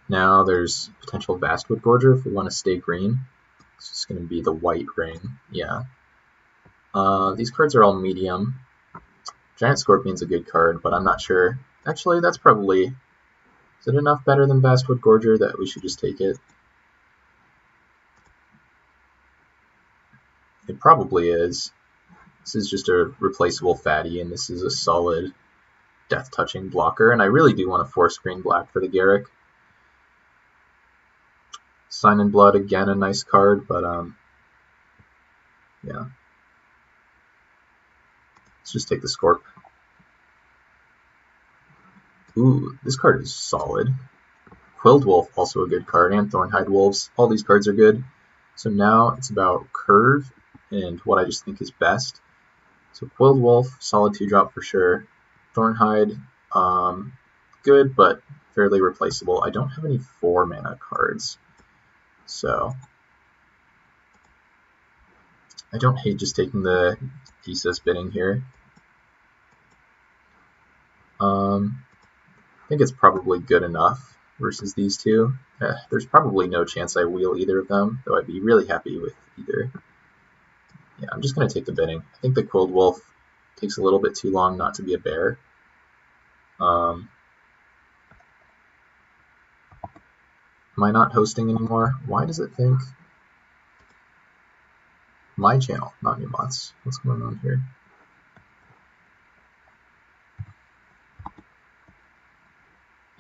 Now there's potential Vastwood Gorger if we want to stay green. It's just going to be the white ring. Yeah. These cards are all medium. Giant Scorpion's a good card, but I'm not sure. Actually, that's probably... Is it enough better than Vastwood Gorger that we should just take it? It probably is. This is just a replaceable fatty, and this is a solid death-touching blocker, and I really do want to force green-black for the Garruk. Sign in Blood, again, a nice card, but yeah. Let's just take the Scorp. Ooh, this card is solid. Quilled Wolf, also a good card, and Thornhide Wolves. All these cards are good. So now it's about curve and what I just think is best. So Quilled Wolf, solid 2-drop for sure. Thornhide, good, but fairly replaceable. I don't have any 4-mana cards, so I don't hate just taking the Thesis bidding here. I think it's probably good enough versus these two. There's probably no chance I wheel either of them, though I'd be really happy with either. Yeah, I'm just going to take the bidding. I think the Quilled Wolf takes a little bit too long not to be a bear. Am I not hosting anymore? Why does it think my channel, not Numots? What's going on here?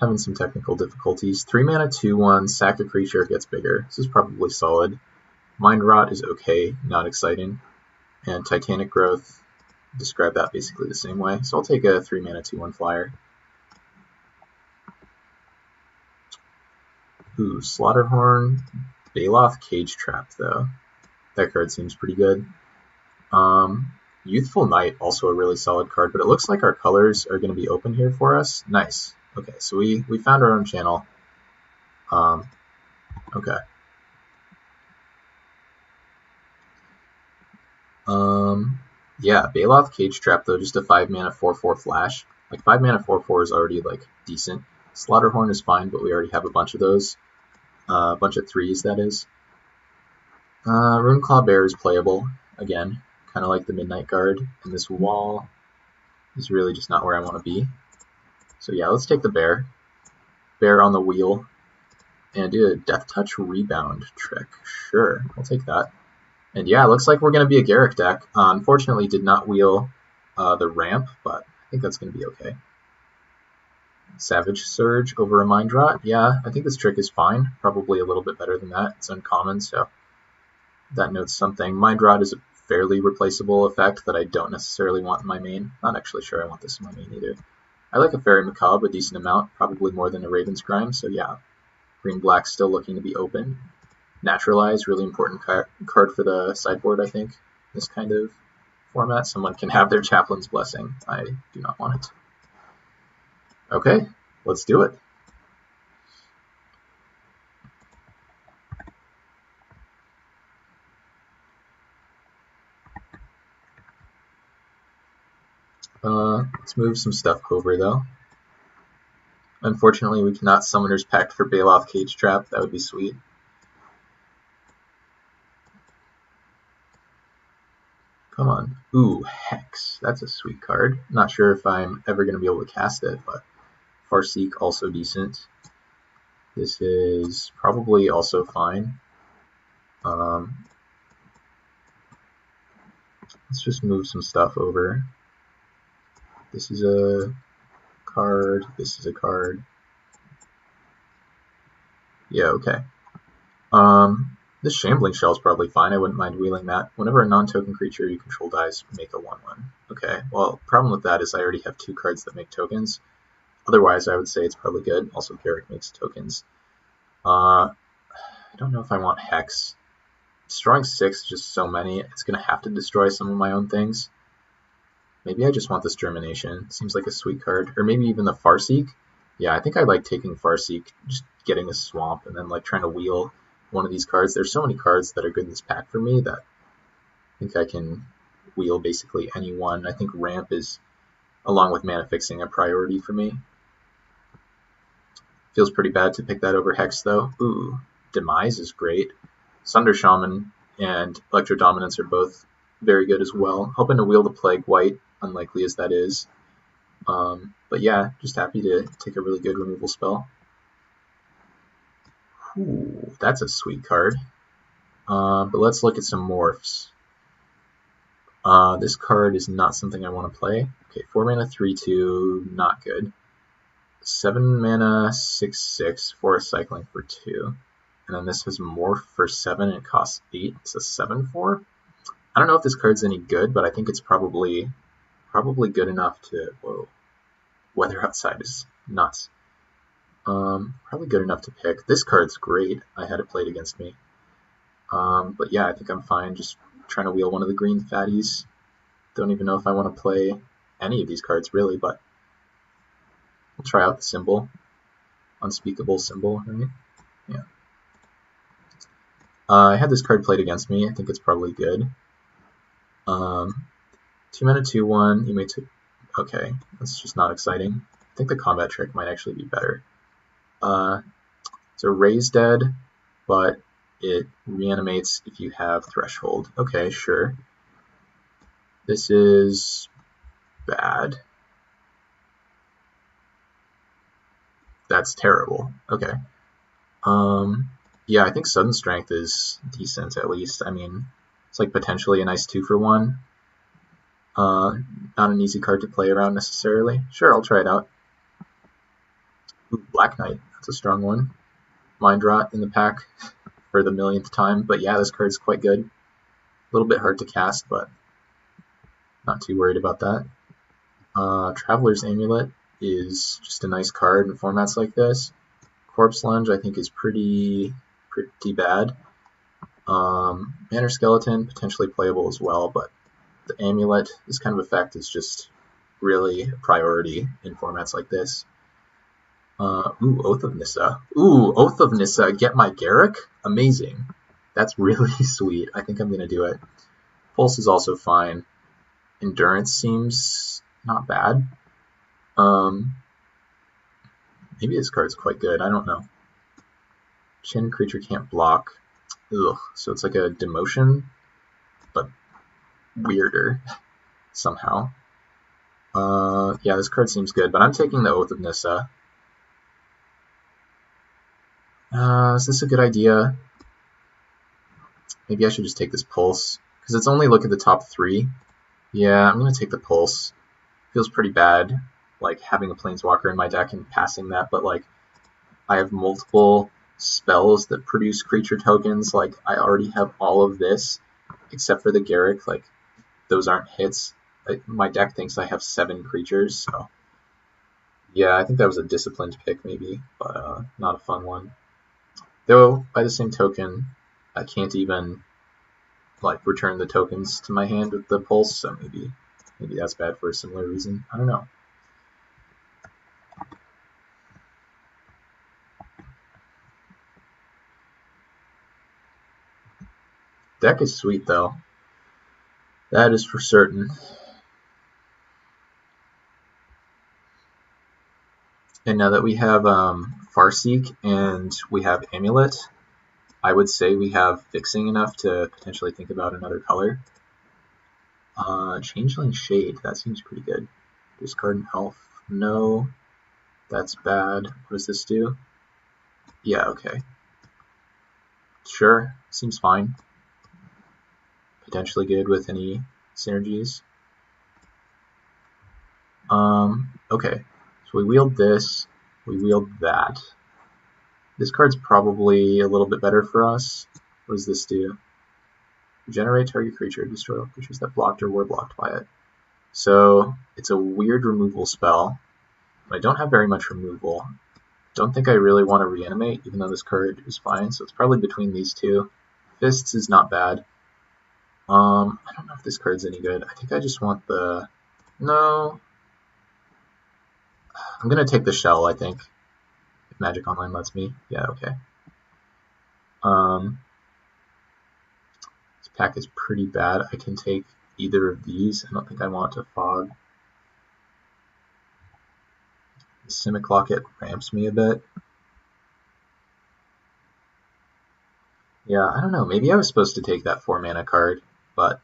Having some technical difficulties. 3 mana, 2/1, sack a creature, gets bigger. This is probably solid. Mind Rot is okay, not exciting. And Titanic Growth, describe that basically the same way. So I'll take a 3 mana, 2/1 flyer. Ooh, Slaughterhorn, Baloth, Cage Trap though. That card seems pretty good. Youthful Knight, also a really solid card, but it looks like our colors are going to be open here for us. Nice. Okay, so we found our own channel. Okay. Yeah, Baloth, Cage Trap though, just a 5 mana 4/4 flash. Like 5 mana 4/4 is already like decent. Slaughterhorn is fine, but we already have a bunch of those. A bunch of 3s, that is. Runeclaw Bear is playable, again, kind of like the Midnight Guard, and this wall is really just not where I want to be. So yeah, let's take the Bear. Bear on the wheel, and do a Death Touch Rebound trick. Sure, I'll take that. And yeah, it looks like we're going to be a Garruk deck. Unfortunately, did not wheel the ramp, but I think that's going to be okay. Savage Surge over a Mind Rot. Yeah, I think this trick is fine. Probably a little bit better than that. It's uncommon, so that notes something. Mind Rot is a fairly replaceable effect that I don't necessarily want in my main. Not actually sure I want this in my main either. I like a Fairy Macabre a decent amount, probably more than a Raven's Crime, so yeah. Green-black still looking to be open. Naturalize, really important card for the sideboard, I think. This kind of format. Someone can have their Chaplain's Blessing. I do not want it. Okay, let's do it. Let's move some stuff over, though. Unfortunately, we cannot Summoner's Pact for Baloth Cage Trap. That would be sweet. Come on. Ooh, Hex. That's a sweet card. Not sure if I'm ever going to be able to cast it, but Farseek, also decent. This is probably also fine. Let's just move some stuff over. This is a card. This is a card. Yeah, okay. This Shambling Shell is probably fine. I wouldn't mind wheeling that. Whenever a non-token creature you control dies, make a 1/1. Okay, well, problem with that is I already have 2 cards that make tokens. Otherwise, I would say it's probably good. Also, Garruk makes tokens. I don't know if I want Hex. Destroying 6 is just so many. It's going to have to destroy some of my own things. Maybe I just want this Germination. Seems like a sweet card. Or maybe even the Farseek. Yeah, I think I like taking Farseek, just getting a swamp, and then like trying to wheel one of these cards. There's so many cards that are good in this pack for me that I think I can wheel basically any one. I think Ramp is, along with Mana Fixing, a priority for me. Feels pretty bad to pick that over Hex, though. Ooh, Demise is great. Sunder Shaman and Electro Dominance are both very good as well. Hoping to wheel the Plague White, unlikely as that is. But yeah, just happy to take a really good removal spell. Ooh, that's a sweet card. But let's look at some morphs. This card is not something I want to play. Okay, 4 mana, 3/2, not good. 7 mana, 6/6, Forest Cycling for 2. And then this has Morph for 7 and it costs 8. It's a 7/4. I don't know if this card's any good, but I think it's probably good enough to... Whoa. Weather outside is nuts. Probably good enough to pick. This card's great. I had it played against me. But yeah, I think I'm fine just trying to wheel one of the green fatties. Don't even know if I want to play any of these cards really, but we'll try out the symbol. Unspeakable symbol, right? Yeah. I had this card played against me. I think it's probably good. 2 mana, 2/1. You may take... Okay, that's just not exciting. I think the combat trick might actually be better. So Raise Dead, but it reanimates if you have Threshold. Okay, sure. This is bad. That's terrible. Okay. Yeah, I think Sudden Strength is decent at least. I mean, it's like potentially a nice 2-for-1. Not an easy card to play around necessarily. Sure, I'll try it out. Ooh, Black Knight, that's a strong one. Mind Rot in the pack for the millionth time, but yeah, this card's quite good. A little bit hard to cast, but not too worried about that. Traveler's Amulet is just a nice card in formats like this. Corpse Lunge I think is pretty bad. Manor Skeleton, potentially playable as well, but the Amulet, this kind of effect is just really a priority in formats like this. Ooh, Oath of Nissa. Ooh, Oath of Nissa, get my Garruk? Amazing. That's really sweet. I think I'm going to do it. Pulse is also fine. Endurance seems not bad. Maybe this card's quite good. I don't know. Chin creature can't block. Ugh, so it's like a demotion, but weirder somehow. Yeah, this card seems good, but I'm taking the Oath of Nissa. Is this a good idea? Maybe I should just take this Pulse, because it's only look at the top 3. Yeah, I'm going to take the Pulse. Feels pretty bad, like, having a Planeswalker in my deck and passing that, but, like, I have multiple spells that produce creature tokens. Like, I already have all of this, except for the Garruk. Like, those aren't hits. My deck thinks I have 7 creatures, so... Yeah, I think that was a disciplined pick, maybe, but not a fun one. Though, by the same token, I can't even, like, return the tokens to my hand with the Pulse, so maybe that's bad for a similar reason. I don't know. Deck is sweet, though. That is for certain. And now that we have Farseek and we have Amulet, I would say we have fixing enough to potentially think about another color. Changeling Shade, that seems pretty good. Discard Health, no. That's bad. What does this do? Yeah, okay. Sure, seems fine. Potentially good with any synergies. Okay, so we wield this, we wield that. This card's probably a little bit better for us. What does this do? Generate target creature, destroy all creatures that blocked or were blocked by it. So it's a weird removal spell. But I don't have very much removal. Don't think I really want to reanimate, even though this card is fine. So it's probably between these two. Fists is not bad. I don't know if this card's any good. I think I just want the... No. I'm going to take the Shell, I think. If Magic Online lets me. Yeah, okay. This pack is pretty bad. I can take either of these. I don't think I want to Fog. The Simic Locket ramps me a bit. Yeah, I don't know. Maybe I was supposed to take that 4-mana card, but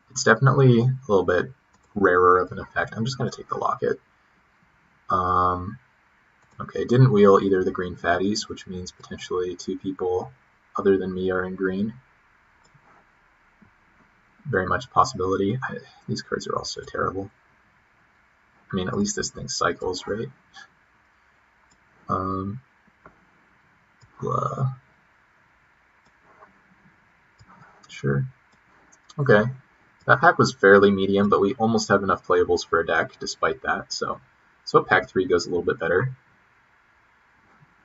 it's definitely a little bit rarer of an effect. I'm just going to take the Locket. Okay, didn't wheel either of the green fatties, which means potentially 2 people other than me are in green. Very much a possibility. These cards are all so terrible. I mean, at least this thing cycles, right? Sure. Okay. That pack was fairly medium, but we almost have enough playables for a deck despite that, so pack 3 goes a little bit better.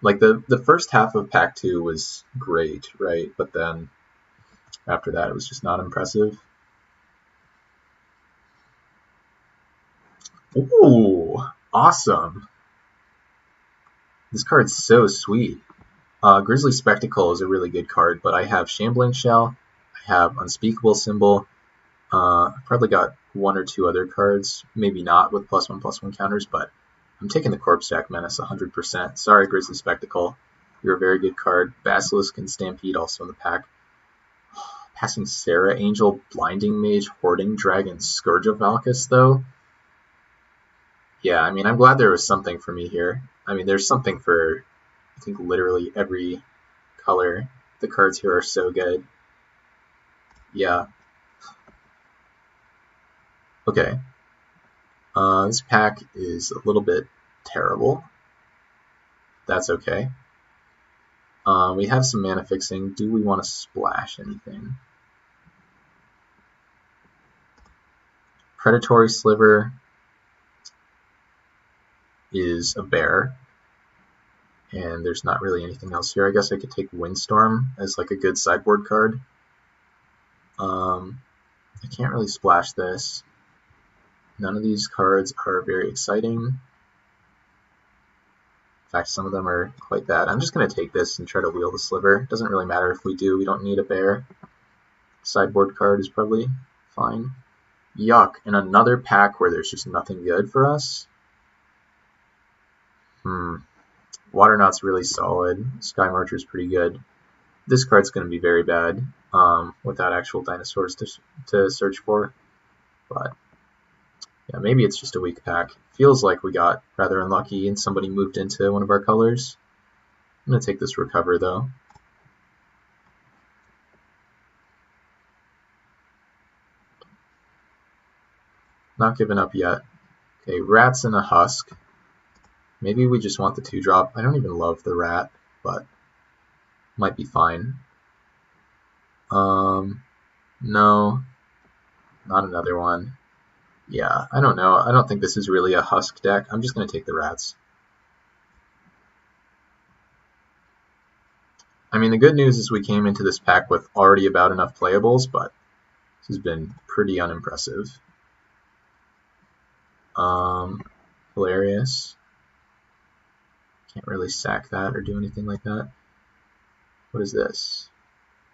Like, the first half of pack 2 was great, right? But then after that, it was just not impressive. Ooh, awesome. This card's so sweet. Grizzly Spectacle is a really good card, but I have Shambling Shell, I have Unspeakable Symbol, I've probably got 1 or 2 other cards, maybe not with +1/+1 counters, but I'm taking the Corpse Jack Menace 100%. Sorry, Grizzly Spectacle. You're a very good card. Basilisk and Stampede also in the pack. Passing Serra Angel, Blinding Mage, Hoarding Dragon, Scourge of Valkis, though. Yeah, I mean, I'm glad there was something for me here. I mean, there's something for, I think, literally every color. The cards here are so good. Yeah. Okay. This pack is a little bit terrible. That's okay. We have some mana fixing. Do we want to splash anything? Predatory Sliver is a bear, and there's not really anything else here. I guess I could take Windstorm as like a good sideboard card. I can't really splash this. None of these cards are very exciting. In fact, some of them are quite bad. I'm just going to take this and try to wheel the Sliver. It doesn't really matter if we do. We don't need a bear. Sideboard card is probably fine. Yuck. In another pack where there's just nothing good for us? Waternaut's really solid. Sky Marcher's pretty good. This card's going to be very bad without actual dinosaurs to search for. But yeah, maybe it's just a weak pack. Feels like we got rather unlucky and somebody moved into one of our colors. I'm going to take this Recover, though. Not giving up yet. Okay, Rats and a Husk. Maybe we just want the 2-drop. I don't even love the Rat, but might be fine. No, not another one. Yeah, I don't know. I don't think this is really a Husk deck. I'm just going to take the Rats. I mean, the good news is we came into this pack with already about enough playables, but this has been pretty unimpressive. Hilarious. Can't really sack that or do anything like that. What is this?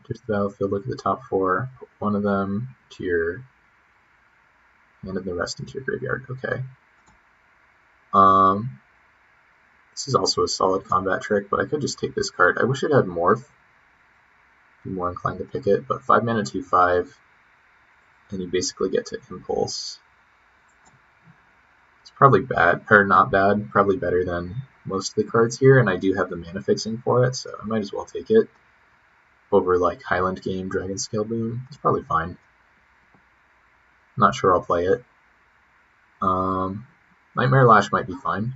Just the battlefield, look at the top 4, put one of them to your hand and the rest into your graveyard. Okay. This is also a solid combat trick, but I could just take this card. I wish it had Morph. Be more inclined to pick it, but 5 mana 2/5, and you basically get to Impulse. It's probably bad, or not bad, probably better than most of the cards here, and I do have the mana fixing for it, so I might as well take it over like Highland Game, Dragon Scale Boom. It's probably fine. Not sure I'll play it. Nightmare Lash might be fine.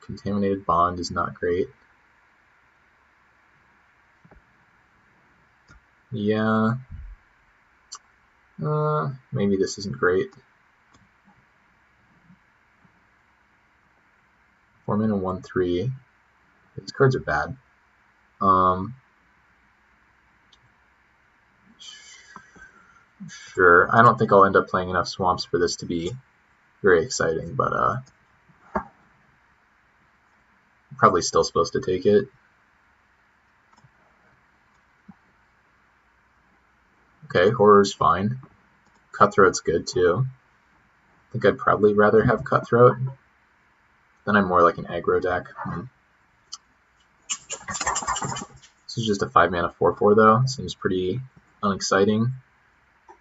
Contaminated Bond is not great. Yeah. Maybe this isn't great. 4 mana 1/3. These cards are bad. Sure. I don't think I'll end up playing enough swamps for this to be very exciting, but I'm probably still supposed to take it. Okay, Horror's fine. Cutthroat's good too. I think I'd probably rather have Cutthroat. Then I'm more like an aggro deck. is just a 5-mana 4/4 though. Seems pretty unexciting.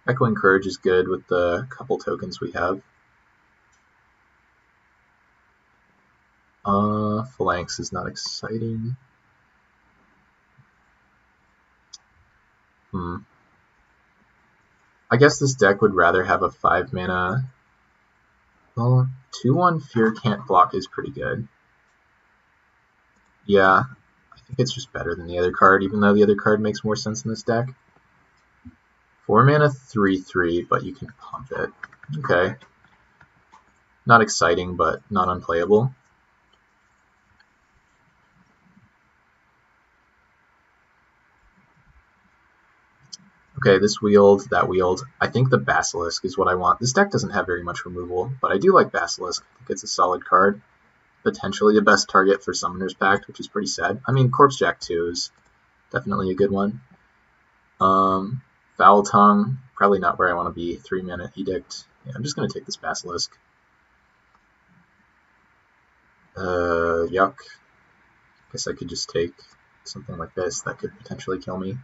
Echoing Courage is good with the couple tokens we have. Phalanx is not exciting. I guess this deck would rather have a 5-mana. Well, 2/1 Fear Can't Block is pretty good. Yeah, I think it's just better than the other card, even though the other card makes more sense in this deck. 4-mana 3/3, but you can pump it. Okay. Not exciting, but not unplayable. Okay, this wheeled, that wheeled. I think the Basilisk is what I want. This deck doesn't have very much removal, but I do like Basilisk. I think it's a solid card. Potentially the best target for Summoner's Pact, which is pretty sad. I mean, Corpsejack 2 is definitely a good one. Foul Tongue, probably not where I want to be. 3-mana Edict. Yeah, I'm just going to take this Basilisk. Yuck. Guess I could just take something like this that could potentially kill me.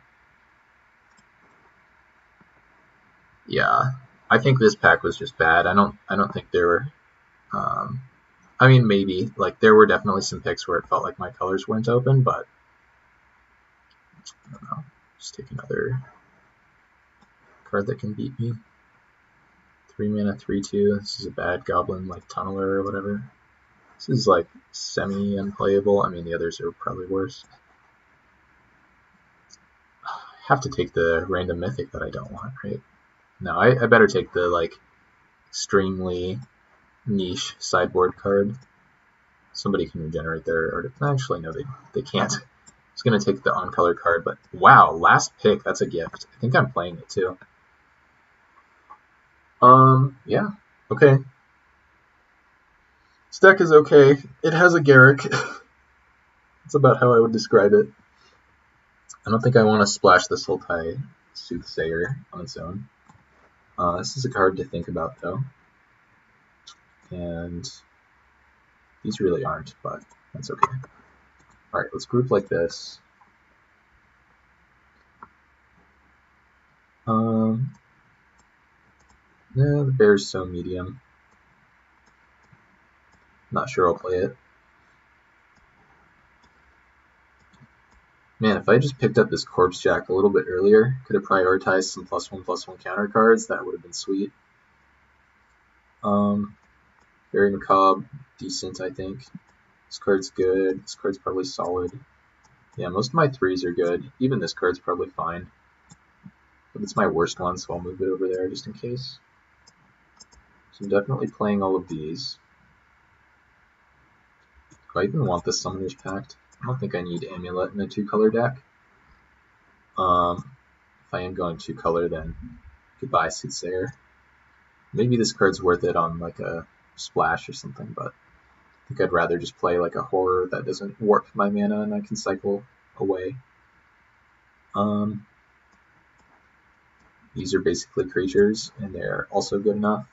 Yeah, I think this pack was just bad. I don't think there were. I mean, maybe like there were definitely some picks where it felt like my colors weren't open, but I don't know. Just take another card that can beat me. 3-mana 3/2. This is a bad goblin like Tunneler or whatever. This is like semi-unplayable. I mean, the others are probably worse. I have to take the random mythic that I don't want, right? No, I better take the like extremely niche sideboard card. Somebody can regenerate their artifact. Actually, no, they can't. I was going to take the on-color card, but wow, last pick, that's a gift. I think I'm playing it too. Yeah, okay. This deck is okay. It has a Garruk. That's about how I would describe it. I don't think I want to splash the Sultai Soothsayer on its own. This is a card to think about, though. And these really aren't, but that's okay. Alright, let's group like this. No, the bear's so medium. Not sure I'll play it. Man, if I just picked up this Corpsejack a little bit earlier, could have prioritized some +1/+1 counter cards, that would have been sweet. Very Macabre, decent, I think. This card's good. This card's probably solid. Yeah, most of my 3s are good. Even this card's probably fine. But it's my worst one, so I'll move it over there just in case. So I'm definitely playing all of these. Do I even want this Summoner's Pact? I don't think I need Amulet in a 2-color deck. If I am going 2-color, then goodbye Soothsayer. Maybe this card's worth it on like a splash or something, but I think I'd rather just play like a horror that doesn't warp my mana and I can cycle away. These are basically creatures, and they're also good enough.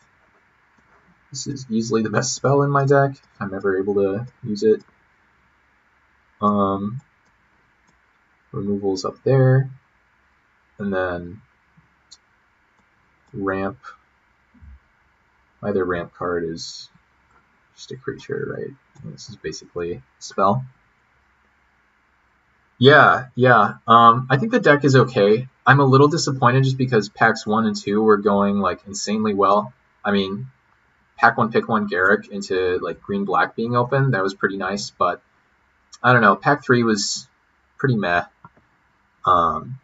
This is easily the best spell in my deck, if I'm ever able to use it. Removal's up there, and then ramp. Either ramp card is just a creature, right? And this is basically a spell. Yeah. I think the deck is okay. I'm a little disappointed just because packs 1 and 2 were going like insanely well. I mean, pack 1 pick 1 Garruk into like green-black being open, that was pretty nice, but I don't know. Pack 3 was pretty meh.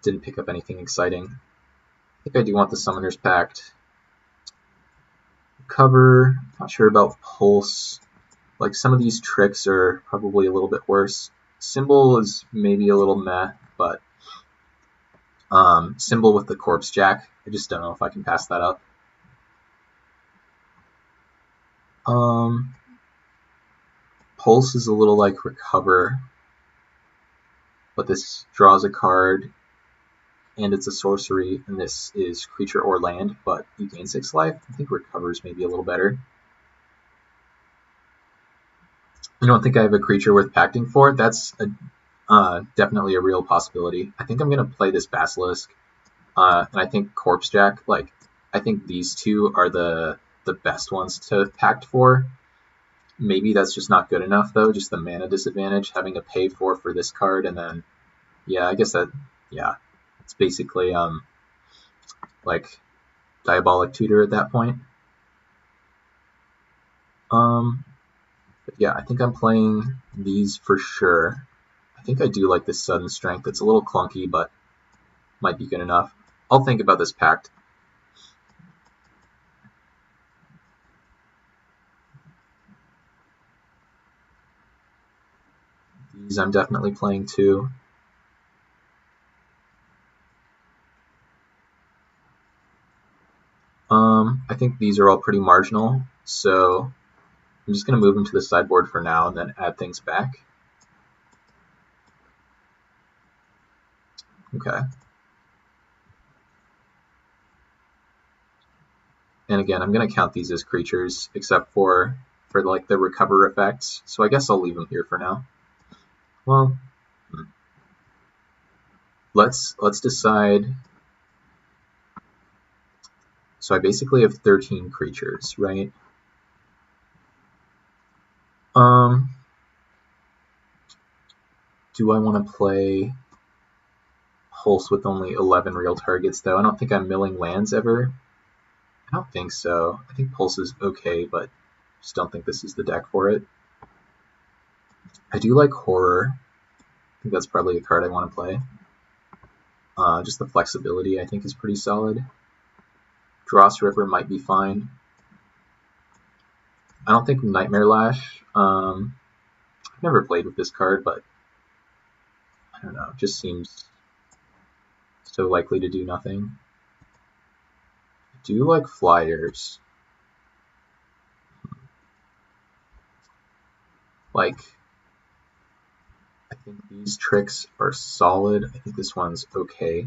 Didn't pick up anything exciting. I think I do want the Summoner's Pact. Cover, not sure about Pulse. Like some of these tricks are probably a little bit worse. Symbol is maybe a little meh, but Symbol with the Corpsejack, I just don't know if I can pass that up. Pulse is a little like Recover, but this draws a card, and it's a sorcery, and this is creature or land, but you gain 6 life. I think Recover is maybe a little better. I don't think I have a creature worth pacting for. That's Definitely a real possibility. I think I'm going to play this Basilisk, and I think Corpse Jack, like, I think these two are the best ones to pact for. Maybe that's just not good enough, though, just the mana disadvantage, having to pay for this card, and then, yeah, I guess that, yeah, it's basically, like, Diabolic Tutor at that point. But yeah, I think I'm playing these for sure. I think I do like this Sudden Strength. It's a little clunky, but might be good enough. I'll think about this pact. These I'm definitely playing too. I think these are all pretty marginal, so I'm just going to move them to the sideboard for now and then add things back. Okay. And again, I'm going to count these as creatures, except for like the recover effects, so I guess I'll leave them here for now. Well, let's decide. So I basically have 13 creatures, right? Do I want to play Pulse with only 11 real targets, though? I don't think I'm milling lands ever. I don't think so. I think Pulse is okay, but just don't think this is the deck for it. I do like Horror. I think that's probably a card I want to play. Just the flexibility, I think, is pretty solid. Dross Ripper might be fine. I don't think Nightmare Lash. I've never played with this card, but I don't know. It just seems so likely to do nothing. I do like Flyers. Like, I think these tricks are solid. I think this one's okay.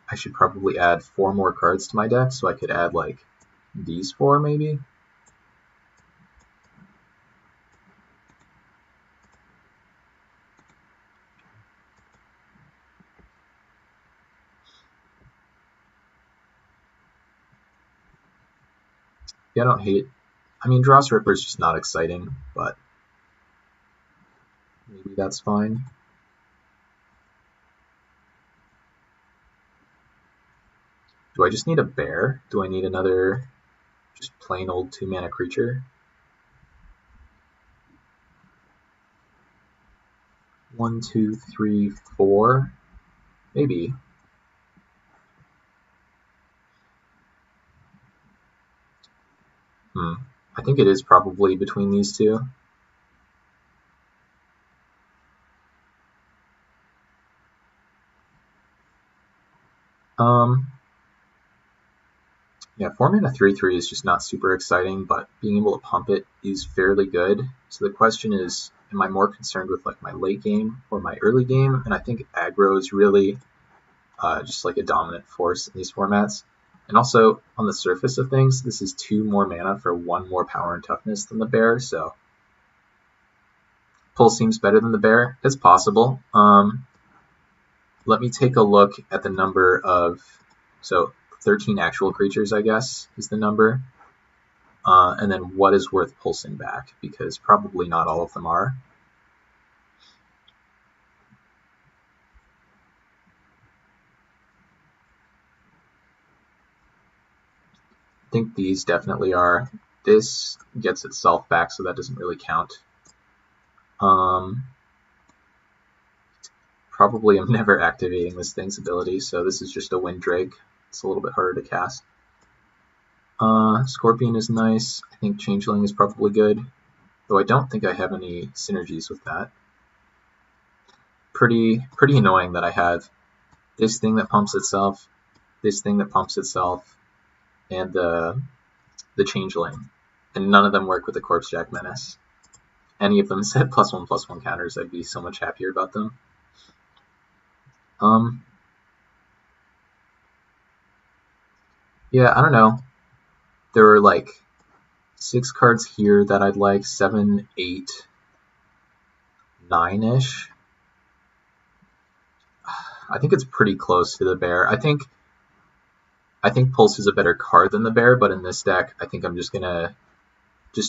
I should probably add 4 more cards to my deck, so I could add, like, these 4, maybe? Yeah, I don't hate... I mean, Dross Ripper is just not exciting, but maybe that's fine. Do I just need a bear? Do I need another just plain old 2-mana creature? 1, 2, 3, 4? Maybe. I think it is probably between these two. Yeah, 4-mana 3/3 is just not super exciting, but being able to pump it is fairly good. So the question is, am I more concerned with like my late game or my early game? And I think aggro is really just like a dominant force in these formats. And also, on the surface of things, this is 2 more mana for 1 more power and toughness than the bear, so Pull seems better than the bear. It's possible. Let me take a look at the number of... So 13 actual creatures, I guess, is the number. And then what is worth pulsing back, because probably not all of them are. I think these definitely are. This gets itself back, so that doesn't really count. Probably I'm never activating this thing's ability, so this is just a Windrake. It's a little bit harder to cast. Scorpion is nice. I think Changeling is probably good, though I don't think I have any synergies with that. Pretty annoying that I have this thing that pumps itself, this thing that pumps itself, and the Changeling, and none of them work with the Corpse Jack Menace. Any of them said +1/+1 counters, I'd be so much happier about them. Yeah, I don't know. There were like 6 cards here that I'd like, 7, 8, 9-ish. I think it's pretty close to the bear. I think Pulse is a better card than the bear, but in this deck, I think I'm just gonna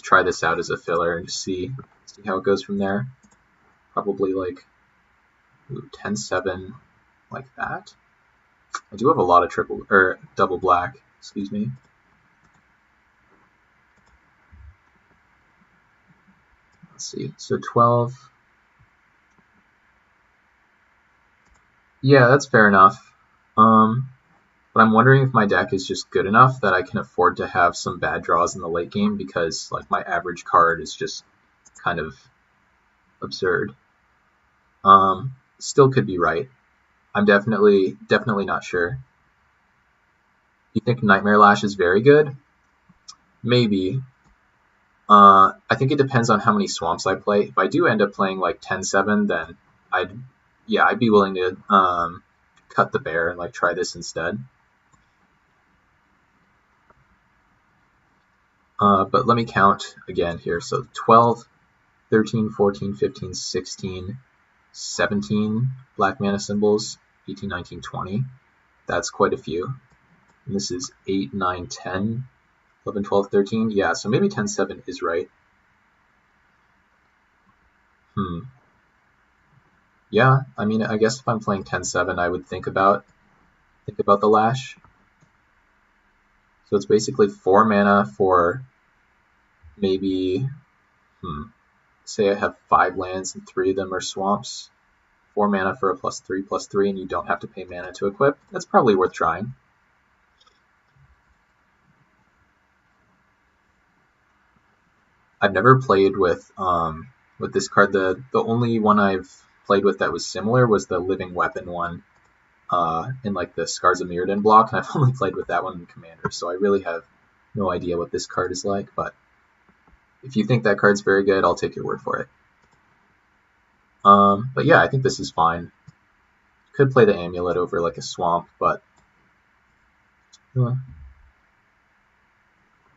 try this out as a filler and just see how it goes from there. Probably like 10-7, like that. I do have a lot of double black. Excuse me. Let's see. So 12. Yeah, that's fair enough. But I'm wondering if my deck is just good enough that I can afford to have some bad draws in the late game, because like my average card is just kind of absurd. Still could be right. I'm definitely not sure. You think Nightmare Lash is very good? Maybe. I think it depends on how many swamps I play. If I do end up playing like 10-7, then I'd be willing to cut the bear and like try this instead. But let me count again here. So 12, 13, 14, 15, 16, 17 black mana symbols, 18, 19, 20. That's quite a few. And this is 8, 9, 10, 11, 12, 13. Yeah, so maybe 10-7 is right. Yeah, I mean, I guess if I'm playing 10-7, I would think about the Lash. So it's basically 4 mana for maybe, say I have 5 lands and 3 of them are swamps. 4 mana for a +3/+3, and you don't have to pay mana to equip. That's probably worth trying. I've never played with this card. The only one I've played with that was similar was the Living Weapon one in like the Scars of Mirrodin block, and I've only played with that one in Commander, so I really have no idea what this card is like, but if you think that card's very good, I'll take your word for it. But yeah, I think this is fine. Could play the Amulet over like a swamp, but would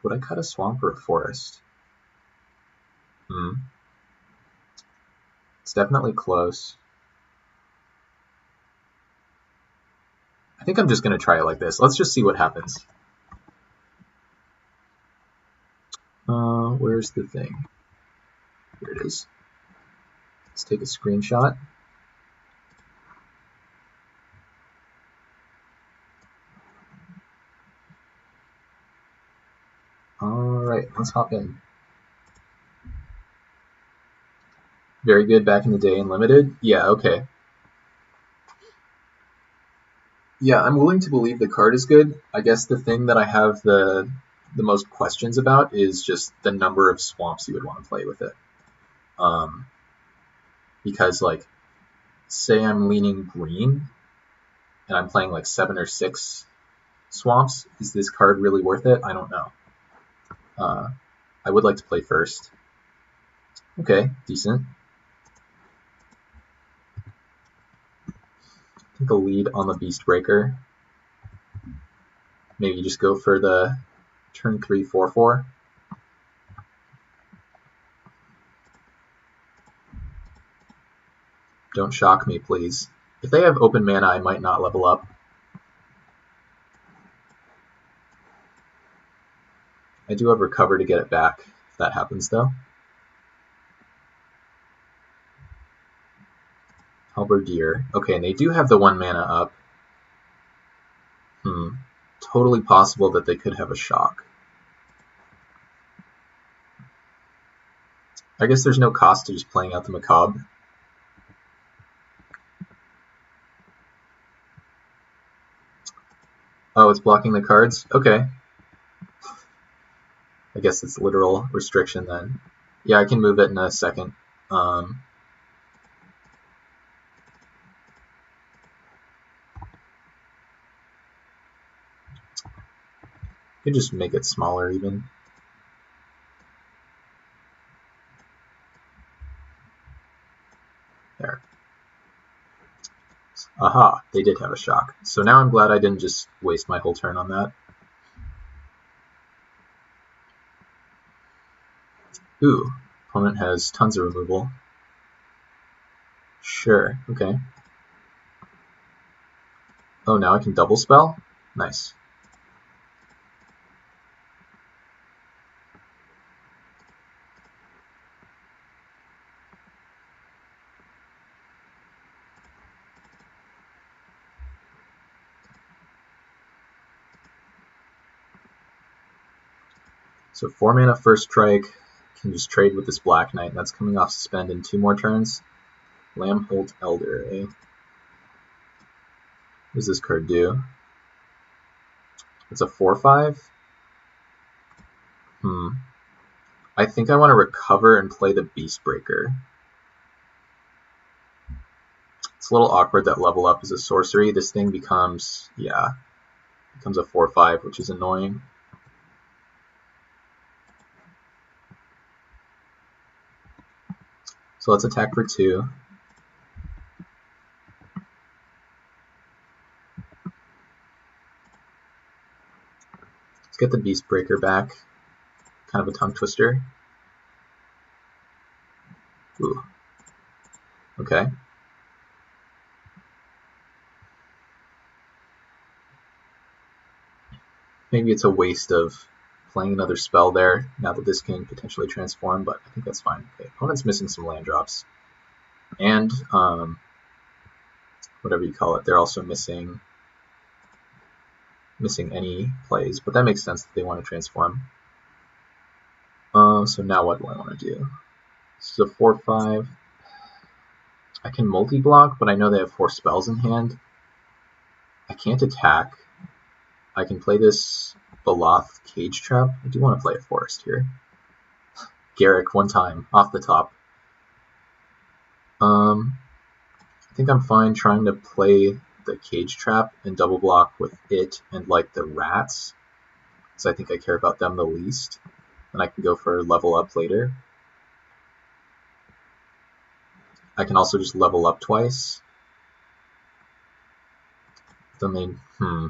I cut a swamp or a forest? It's definitely close. I think I'm just going to try it like this. Let's just see what happens. Where's the thing? Here it is. Let's take a screenshot. Alright, let's hop in. Very good back in the day in Limited? Yeah, okay. Yeah, I'm willing to believe the card is good. I guess the thing that I have the most questions about is just the number of swamps you would want to play with it. Because, like, say I'm leaning green, and I'm playing like 7 or 6 swamps, is this card really worth it? I don't know. I would like to play first. Okay, decent. Take a lead on the Beastbreaker. Maybe just go for the turn 3 4/4. Don't shock me, please. If they have open mana, I might not level up. I do have Recover to get it back, if that happens, though. Halberdier. Okay, and they do have the 1 mana up. Totally possible that they could have a shock. I guess there's no cost to just playing out the Macabre. Oh, it's blocking the cards? Okay. I guess it's literal restriction then. Yeah, I can move it in a second. You can just make it smaller even. There. Aha, they did have a shock. So now I'm glad I didn't just waste my whole turn on that. Ooh, opponent has tons of removal. Sure, okay. Oh, now I can double spell? Nice. So 4 mana first strike, can just trade with this Black Knight, and that's coming off suspend in 2 more turns. Lambholt Elder, eh? What does this card do? It's a 4/5? I think I want to recover and play the Beastbreaker. It's a little awkward that level up is a sorcery. This thing becomes, becomes a 4/5, which is annoying. So let's attack for 2. Let's get the Beastbreaker back. Kind of a tongue twister. Ooh. Okay. Maybe it's a waste of playing another spell there, now that this can potentially transform, but I think that's fine. Okay, opponent's missing some land drops. And, whatever you call it, they're also missing any plays, but that makes sense that they want to transform. So now what do I want to do? This is a 4/5. I can multi-block, but I know they have 4 spells in hand. I can't attack. I can play this Baloth Cage Trap. I do want to play a forest here. Garruk one time, off the top. I think I'm fine trying to play the Cage Trap and double block with it and like the rats, because I think I care about them the least. And I can go for level up later. I can also just level up twice. Then they,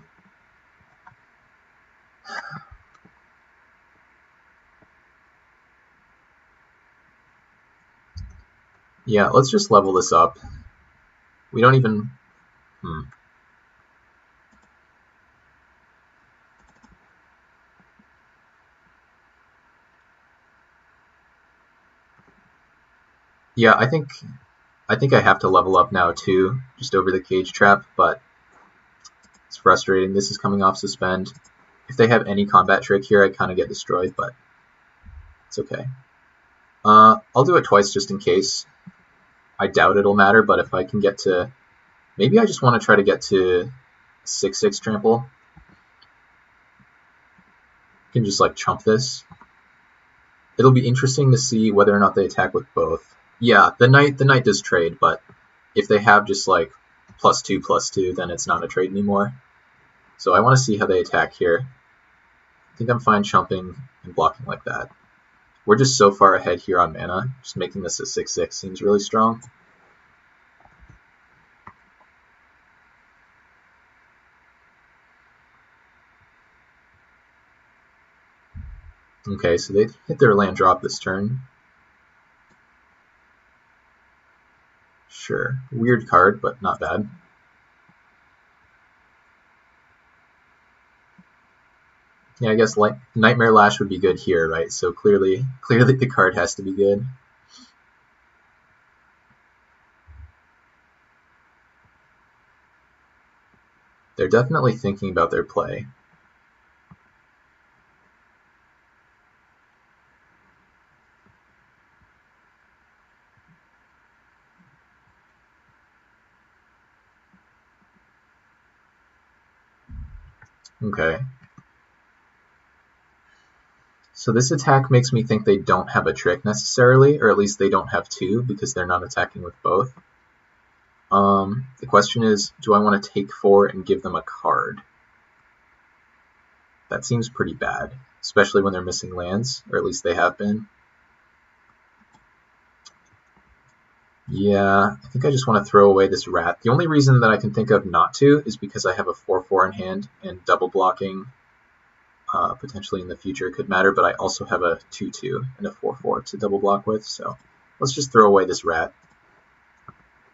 Yeah, let's just level this up. We don't even, Yeah, I think I have to level up now too, just over the Cage Trap, but it's frustrating. This is coming off suspend. If they have any combat trick here, I kind of get destroyed, but it's okay. I'll do it twice just in case. I doubt it'll matter, but if I can get to... Maybe I just want to try to get to 6/6 trample. I can just like chump this. It'll be interesting to see whether or not they attack with both. Yeah, the knight does trade, but if they have just like +2/+2, then it's not a trade anymore. So I want to see how they attack here. I think I'm fine chumping and blocking like that. We're just so far ahead here on mana. Just making this a 6/6 seems really strong. Okay, so they hit their land drop this turn. Sure. Weird card, but not bad. Yeah, I guess like Nightmare Lash would be good here, right? So clearly the card has to be good. They're definitely thinking about their play. Okay. So this attack makes me think they don't have a trick necessarily, or at least they don't have 2 because they're not attacking with both. The question is, do I want to take 4 and give them a card? That seems pretty bad, especially when they're missing lands, or at least they have been. Yeah, I think I just want to throw away this rat. The only reason that I can think of not to is because I have a 4/4 in hand and double blocking potentially in the future could matter, but I also have a 2/2 and a 4/4 to double block with, so let's just throw away this rat.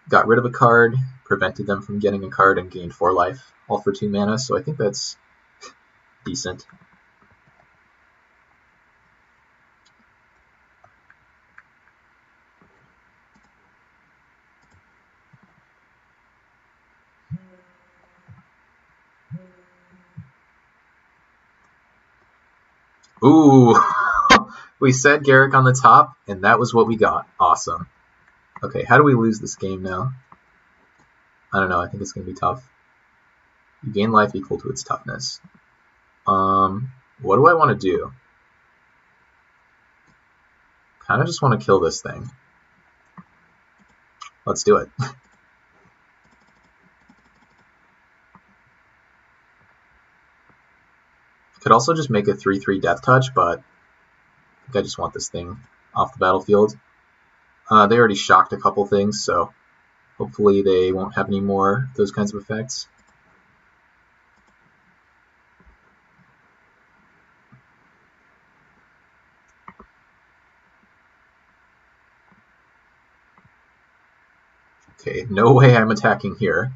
Got rid of a card, prevented them from getting a card, and gained 4 life, all for 2 mana, so I think that's decent. Ooh, we said Garruk on the top, and that was what we got. Awesome. Okay, how do we lose this game now? I don't know, I think it's going to be tough. You gain life equal to its toughness. What do I want to do? Kind of just want to kill this thing. Let's do it. Could also just make a 3/3 Death Touch, but I think I just want this thing off the battlefield. They already shocked a couple things, so hopefully they won't have any more of those kinds of effects. Okay, no way I'm attacking here.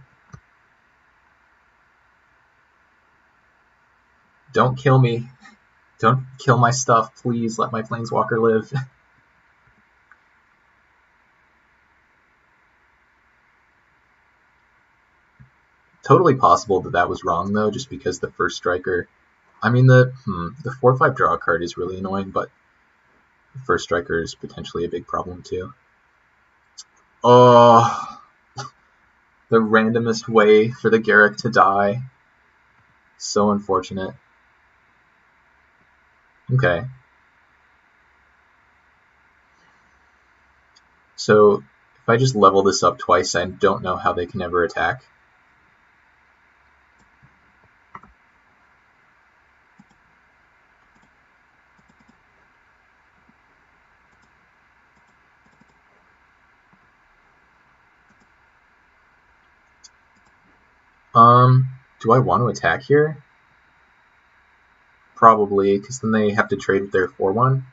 Don't kill me. Don't kill my stuff, please. Let my Planeswalker live. Totally possible that that was wrong, though, just because the first striker... I mean, the 4/5 draw card is really annoying, but the first striker is potentially a big problem, too. Oh, the randomest way for the Garruk to die. So unfortunate. Okay. So, if I just level this up twice, I don't know how they can ever attack. Do I want to attack here? Probably, because then they have to trade with their 4/1.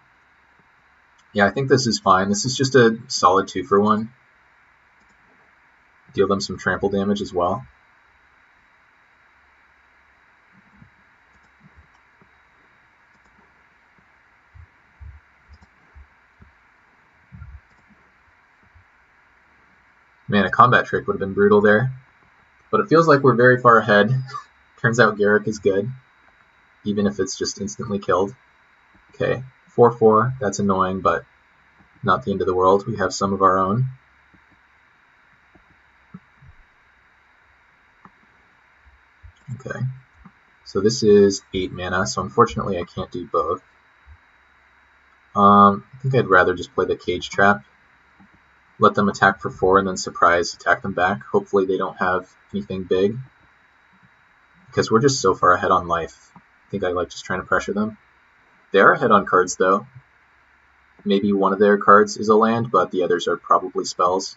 Yeah, I think this is fine. This is just a solid 2-for-1. Deal them some trample damage as well. Man, a combat trick would have been brutal there. But it feels like we're very far ahead. Turns out Garruk is good, even if it's just instantly killed. Okay, 4/4, that's annoying, but not the end of the world. We have some of our own. Okay, so this is 8 mana, so unfortunately I can't do both. I think I'd rather just play the Cage Trap. Let them attack for 4 and then surprise attack them back. Hopefully they don't have anything big, because we're just so far ahead on life. I think I like just trying to pressure them. They are ahead on cards though. Maybe one of their cards is a land, but the others are probably spells.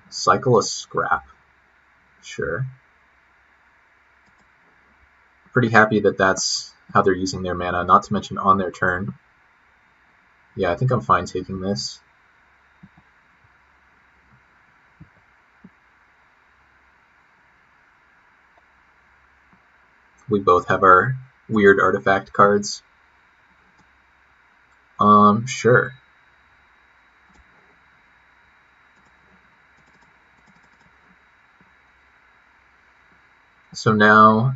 Cycle a Scrap. Sure. Pretty happy that that's how they're using their mana, not to mention on their turn. Yeah, I think I'm fine taking this. We both have our weird artifact cards. Sure. So now,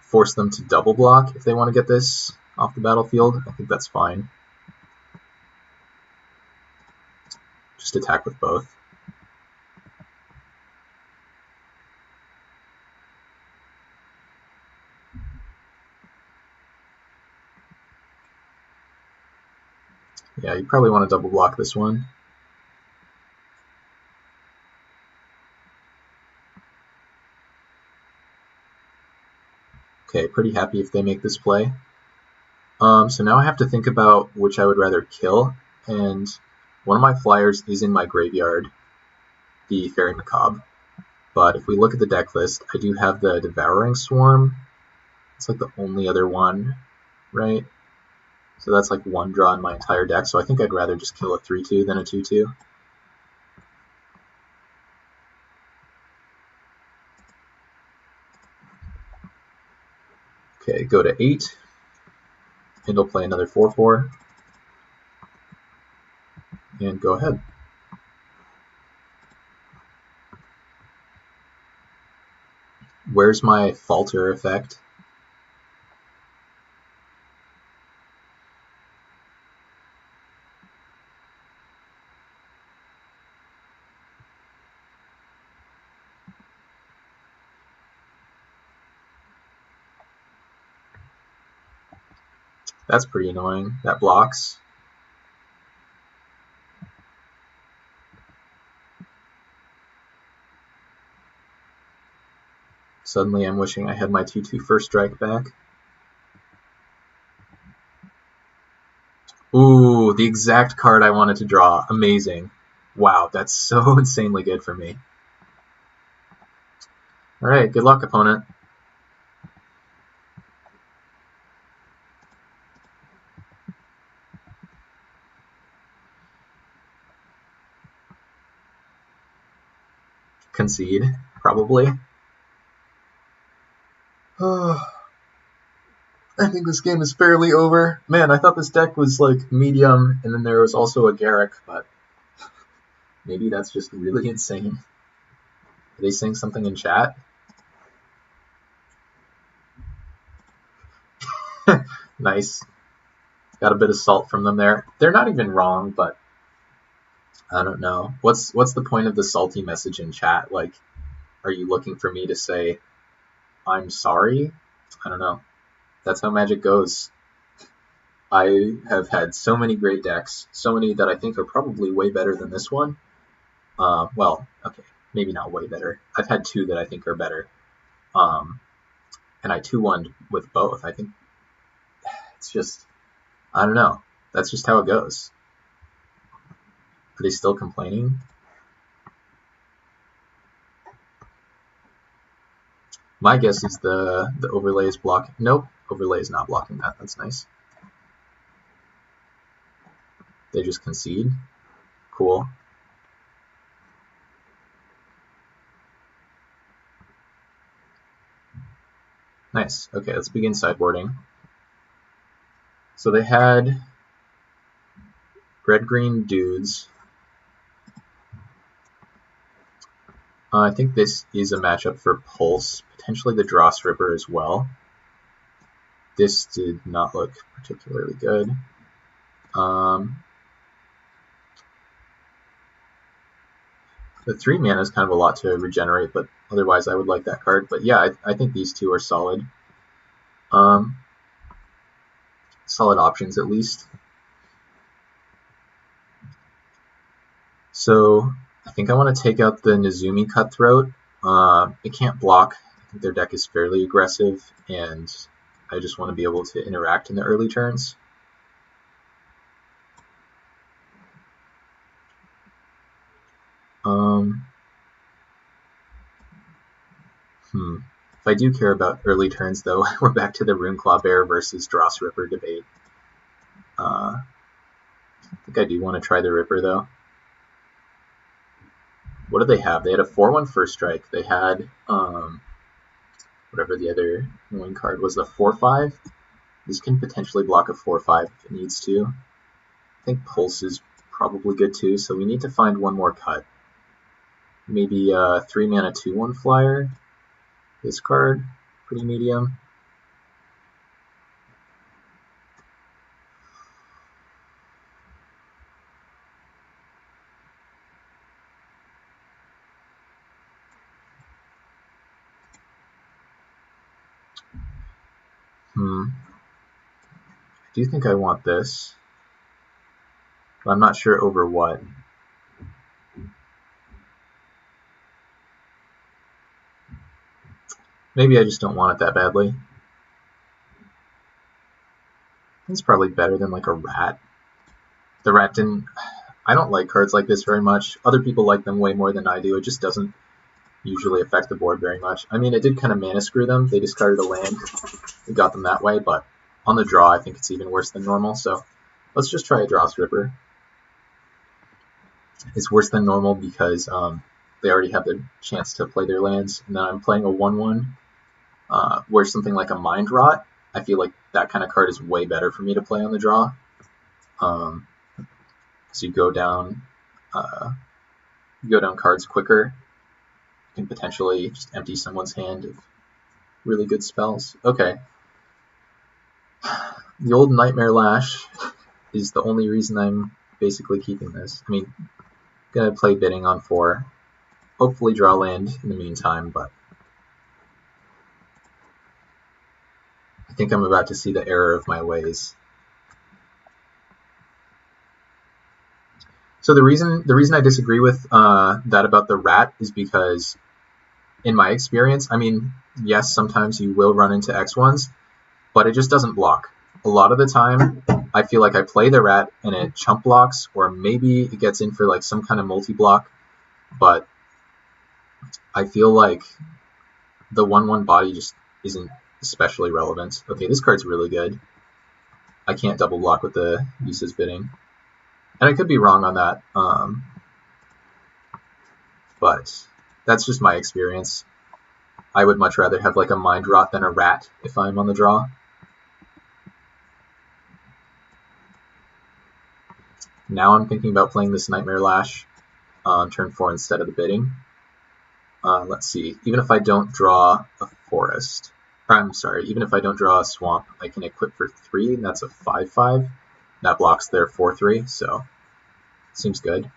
force them to double block if they want to get this off the battlefield. I think that's fine. Just attack with both. Yeah, you probably want to double block this one. Okay, pretty happy if they make this play. So now I have to think about which I would rather kill, and one of my flyers is in my graveyard, the Fairy Macabre. But if we look at the deck list, I do have the Devouring Swarm. It's like the only other one right? So that's like one draw in my entire deck, so I think I'd rather just kill a 3-2 than a 2-2. Okay, go to 8, and he'll play another 4-4, and go ahead. Where's my falter effect? That's pretty annoying. That blocks. Suddenly I'm wishing I had my 2-2 first strike back. Ooh, the exact card I wanted to draw. Amazing. Wow, that's so insanely good for me. Alright, good luck, opponent. Concede, probably. I think this game is fairly over. Man, I thought this deck was like medium, and then there was also a Garruk, but maybe that's just really insane. Are they saying something in chat? Nice. Got a bit of salt from them there. They're not even wrong, but I don't know. What's the point of the salty message in chat? Like, are you looking for me to say, I'm sorry? I don't know. That's how Magic goes. I have had so many great decks, so many that I think are probably way better than this one. Well, okay, maybe not way better. I've had two that I think are better. And I 2-1'd with both. I think it's just, I don't know. That's just how it goes. Are they still complaining? My guess is the overlay is blocking. Nope, overlay is not blocking that. That's nice. They just concede. Cool. Nice. Okay, let's begin sideboarding. So they had red-green dudes. I think this is a matchup for Pulse, potentially the Dross Ripper as well. This did not look particularly good. The 3 mana is kind of a lot to regenerate, but otherwise I would like that card. But yeah, I think these two are solid. Solid options at least. So I think I want to take out the Nezumi Cutthroat. It can't block. I think their deck is fairly aggressive, and I just want to be able to interact in the early turns. If I do care about early turns, though, we're back to the Runeclaw Bear versus Dross Ripper debate. I think I do want to try the Ripper, though. What did they have? They had a 4-1 first strike. They had whatever the other annoying card was, the 4-5. This can potentially block a 4-5 if it needs to. I think Pulse is probably good too, so we need to find one more cut. Maybe a 3 mana 2-1 flyer. This card, pretty medium. I do think I want this, but I'm not sure over what. Maybe I just don't want it that badly. It's probably better than like a rat. The rat didn't... I don't like cards like this very much. Other people like them way more than I do. It just doesn't usually affect the board very much. I mean, it did kind of mana screw them. They discarded a land. It got them that way, but On the draw, I think it's even worse than normal, so let's just try a Dross Ripper. It's worse than normal because they already have the chance to play their lands, and then I'm playing a 1/1, where something like a Mind Rot, I feel like that kind of card is way better for me to play on the draw. So you go down cards quicker. You can potentially just empty someone's hand of really good spells. Okay. The old Nightmare Lash is the only reason I'm basically keeping this. I mean, gonna play Bidding on 4. Hopefully draw land in the meantime, but I think I'm about to see the error of my ways. So the reason I disagree with that about the rat is because, in my experience, I mean, yes, sometimes you will run into X1s, but it just doesn't block. A lot of the time, I feel like I play the rat and it chump blocks, or maybe it gets in for like some kind of multi-block, but I feel like the 1/1 body just isn't especially relevant. Okay, this card's really good. I can't double block with the Yisa's Bidding. And I could be wrong on that, but that's just my experience. I would much rather have like a Mind Rot than a rat if I'm on the draw. Now I'm thinking about playing this Nightmare Lash on turn 4 instead of the Bidding. Let's see, even if I don't draw a forest, even if I don't draw a swamp, I can equip for 3, and that's a 5/5. That blocks their 4/3, so seems good.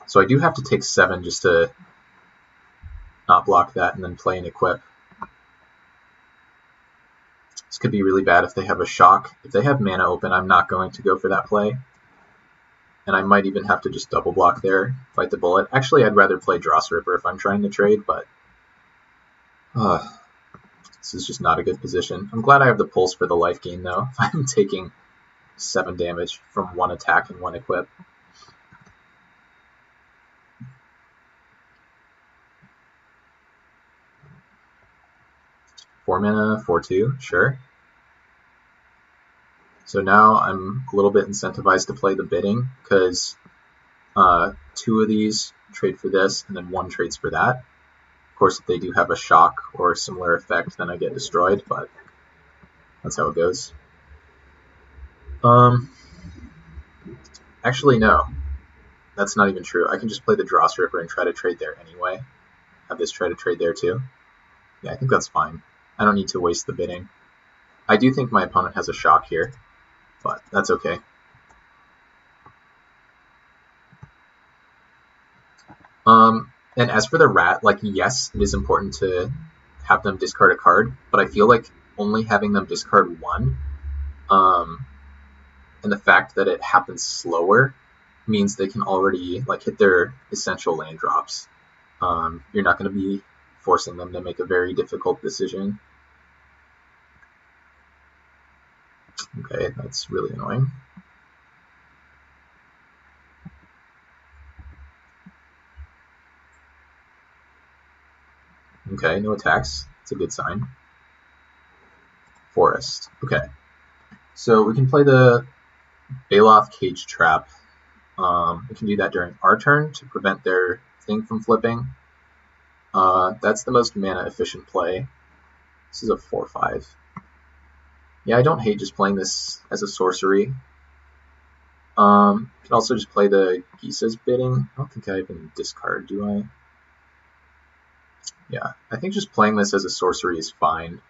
So I do have to take 7 just to not block that and then play an equip. This could be really bad if they have a shock. If they have mana open, I'm not going to go for that play. And I might even have to just double block there, fight the bullet. Actually, I'd rather play Dross Ripper if I'm trying to trade, but this is just not a good position. I'm glad I have the pulse for the life gain, though. I'm taking 7 damage from 1 attack and 1 equip. Four mana, 4/2, sure. So now I'm a little bit incentivized to play the Bidding, because 2 of these trade for this, and then 1 trades for that. Of course, if they do have a shock or a similar effect, then I get destroyed, but that's how it goes. Actually, no. That's not even true. I can just play the Dross Ripper and try to trade there anyway. Have this try to trade there too. Yeah, I think that's fine. I don't need to waste the Bidding. I do think my opponent has a shock here, but that's okay. And as for the rat, like, yes, it is important to have them discard a card, but I feel like only having them discard 1, and the fact that it happens slower means they can already like hit their essential land drops. You're not going to be forcing them to make a very difficult decision. Okay, that's really annoying. Okay, no attacks. It's a good sign. Forest. Okay. So we can play the Baloth Cage Trap. We can do that during our turn to prevent their thing from flipping. That's the most mana efficient play. This is a 4/5. Yeah, I don't hate just playing this as a sorcery. Can also just play the Yisa's Bidding. I don't think I even discard, do I? Yeah, I think just playing this as a sorcery is fine.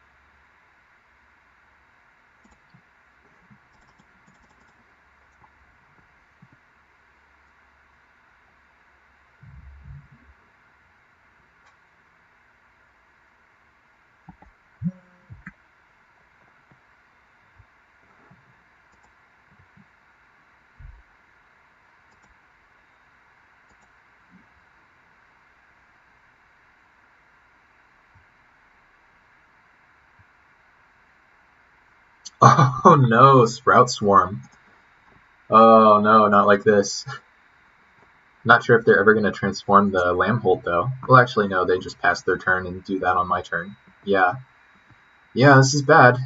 Oh no, Sprout Swarm. Oh no, not like this. Not sure if they're ever going to transform the Lambhold, though. Well, actually, no, they just pass their turn and do that on my turn. Yeah. Yeah, this is bad.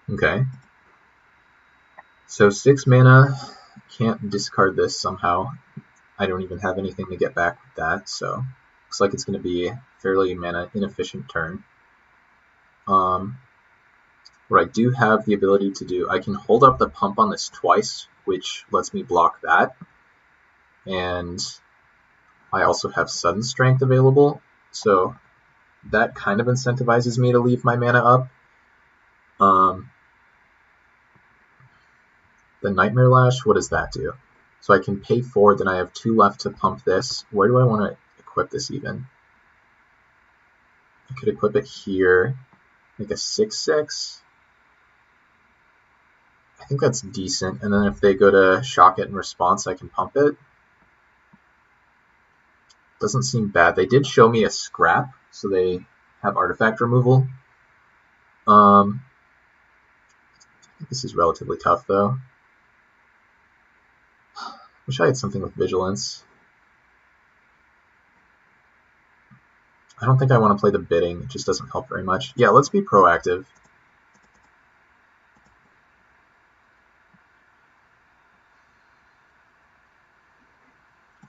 Okay. So 6 mana, can't discard this somehow. I don't even have anything to get back with that, so looks like it's going to be a fairly mana inefficient turn. What I do have the ability to do, I can hold up the pump on this twice, which lets me block that. And I also have Sudden Strength available, so that kind of incentivizes me to leave my mana up. The Nightmare Lash, what does that do? So I can pay 4, then I have 2 left to pump this. Where do I want to equip this even? I could equip it here, make a 6/6. I think that's decent, and then if they go to shock it in response, I can pump it. Doesn't seem bad. They did show me a scrap, so they have artifact removal. I think this is relatively tough, though. Wish I had something with vigilance. I don't think I want to play the bidding. It just doesn't help very much. Yeah, let's be proactive.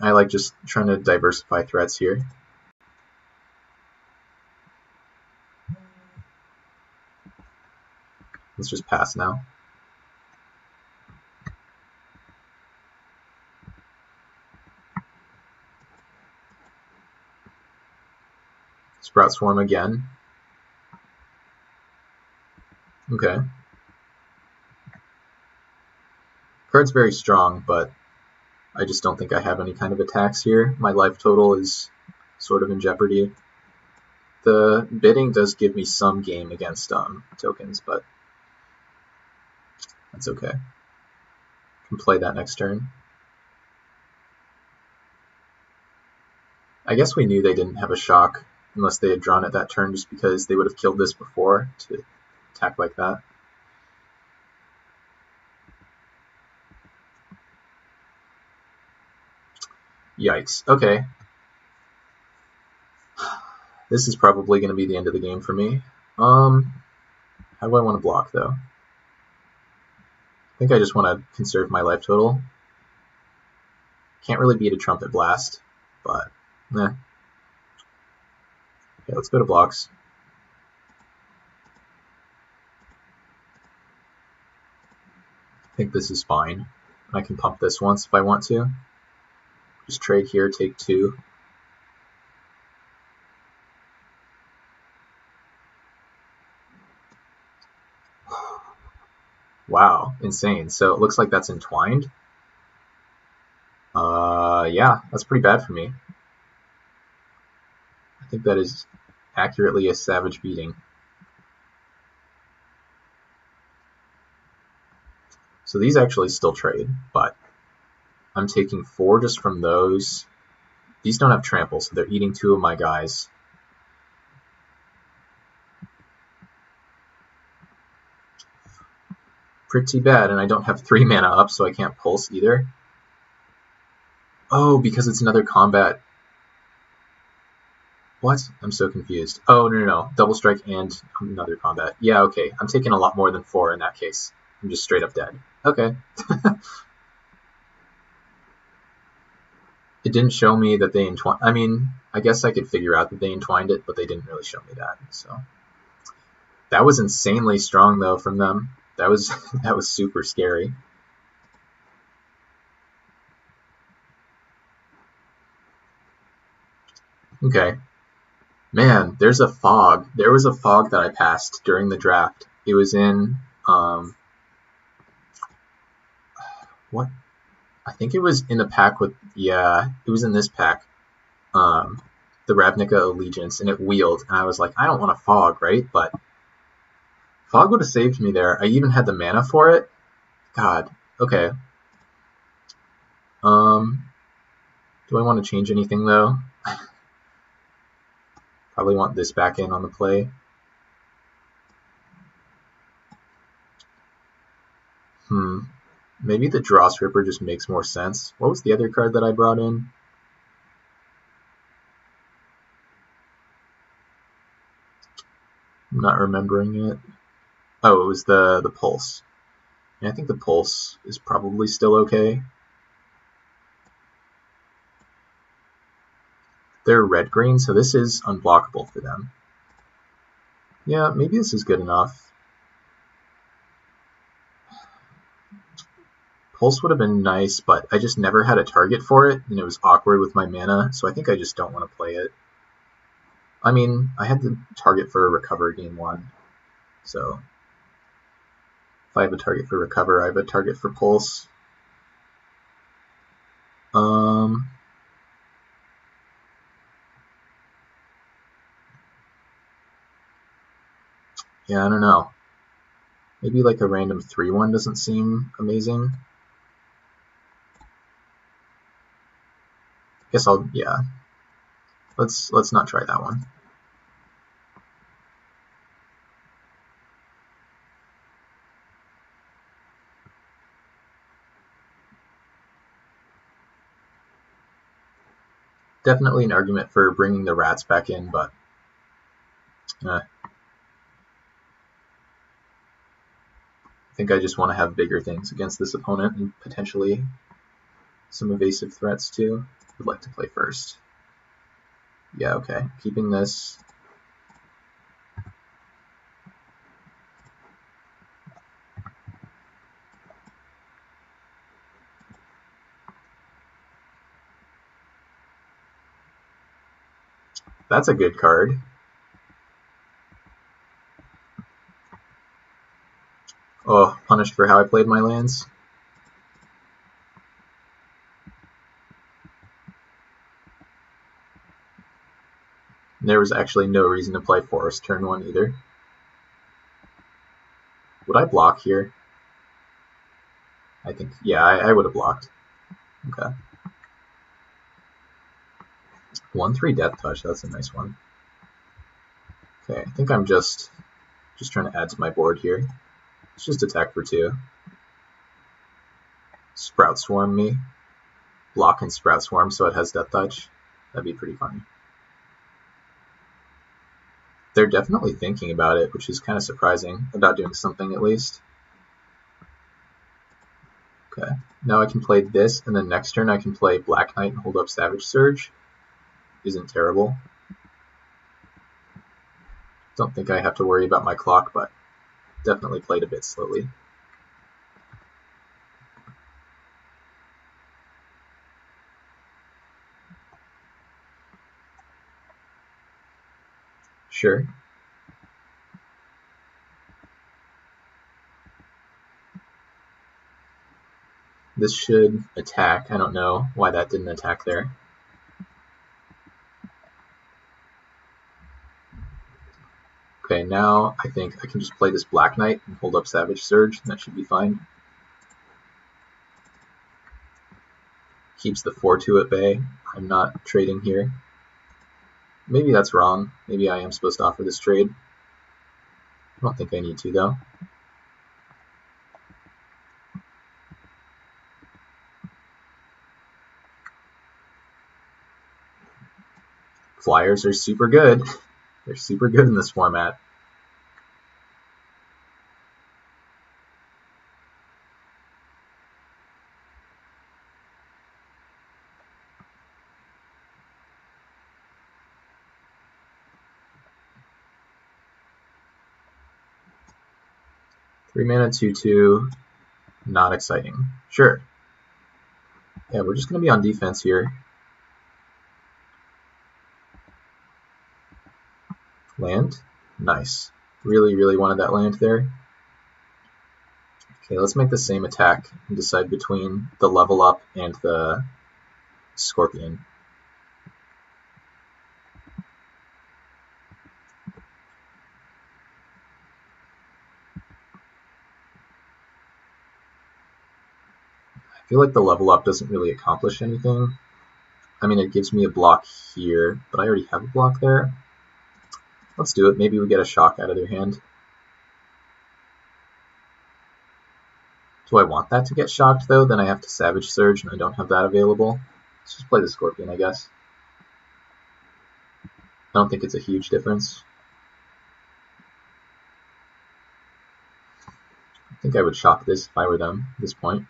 I like just trying to diversify threats here. Let's just pass now. Sprout Swarm again. Okay. Card's very strong, but I just don't think I have any kind of attacks here. My life total is sort of in jeopardy. The bidding does give me some game against tokens, but that's okay. Can play that next turn. I guess we knew they didn't have a shock unless they had drawn it that turn, just because they would have killed this before to attack like that. Yikes. Okay. This is probably going to be the end of the game for me. How do I want to block, though? I think I just want to conserve my life total. Can't really beat a Trumpet Blast, but eh. Okay, let's go to blocks. I think this is fine. I can pump this once if I want to. Just trade here, take 2. Wow, insane. So it looks like that's entwined. Yeah, that's pretty bad for me. I think that is accurately a savage beating. So these actually still trade, but I'm taking 4 just from those. These don't have trample, so they're eating 2 of my guys. Pretty bad, and I don't have 3 mana up, so I can't pulse either. Oh, because it's another combat. What? I'm so confused. Oh, no. Double strike and another combat. Yeah, okay. I'm taking a lot more than 4 in that case. I'm just straight up dead. Okay. It didn't show me that they entwined. I mean, I guess I could figure out that they entwined it, but they didn't really show me that. So that was insanely strong, though, from them. That was that was super scary. Okay. Man, there's a fog. There was a fog that I passed during the draft. It was in what? I think it was in the pack with, yeah, it was in this pack, the Ravnica Allegiance, and it wheeled, and I was like, I don't want a fog, right? But fog would have saved me there. I even had the mana for it. God, okay. Do I want to change anything, though? Probably want this back in on the play. Maybe the Dross Ripper just makes more sense. What was the other card that I brought in? I'm not remembering it. Oh, it was the Pulse. And I think the Pulse is probably still okay. They're red-green, so this is unblockable for them. Yeah, maybe this is good enough. Pulse would have been nice, but I just never had a target for it, and it was awkward with my mana, so I think I just don't want to play it. I mean, I had the target for Recover game 1, so if I have a target for Recover, I have a target for Pulse. Yeah, I don't know. Maybe like a random 3/1 doesn't seem amazing. Guess I'll, yeah. Let's not try that one. Definitely an argument for bringing the rats back in, but I think I just want to have bigger things against this opponent and potentially some evasive threats too. Would like to play first. Yeah, okay. Keeping this. That's a good card. Oh, punished for how I played my lands. There was actually no reason to play Forest turn 1 either. Would I block here? I think, yeah, I would have blocked. Okay. 1/3 Death Touch, that's a nice one. Okay, I think I'm just trying to add to my board here. Let's just attack for 2. Sprout Swarm me. Block and Sprout Swarm so it has Death Touch. That'd be pretty funny. They're definitely thinking about it, which is kind of surprising, about doing something at least. Okay, now I can play this, and then next turn I can play Black Knight and hold up Savage Surge. Isn't terrible. Don't think I have to worry about my clock, but definitely played a bit slowly. Sure. This should attack. I don't know why that didn't attack there. Okay, now I think I can just play this Black Knight and hold up Savage Surge, and that should be fine. Keeps the 4/2 at bay. I'm not trading here. Maybe that's wrong. Maybe I am supposed to offer this trade. I don't think I need to, though. Flyers are super good. They're super good in this format. Three mana 2/2, not exciting. Sure. Yeah, we're just going to be on defense here. Land. Nice. Really, really wanted that land there. Okay, let's make the same attack and decide between the level up and the Scorpion. I feel like the level up doesn't really accomplish anything. I mean, it gives me a block here, but I already have a block there. Let's do it. Maybe we get a shock out of their hand. Do I want that to get shocked, though? Then I have to Savage Surge, and I don't have that available. Let's just play the Scorpion, I guess. I don't think it's a huge difference. I think I would shock this if I were them at this point.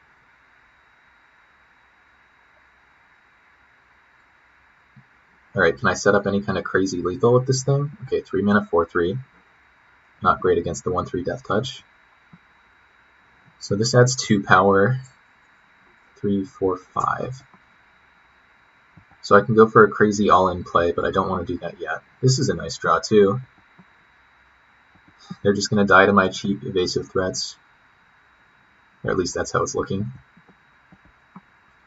Alright, can I set up any kind of crazy lethal with this thing? Okay, 3 mana, 4/3. Not great against the 1/3 Death Touch. So this adds 2 power. 3, 4, 5. So I can go for a crazy all-in play, but I don't want to do that yet. This is a nice draw, too. They're just going to die to my cheap evasive threats. Or at least that's how it's looking.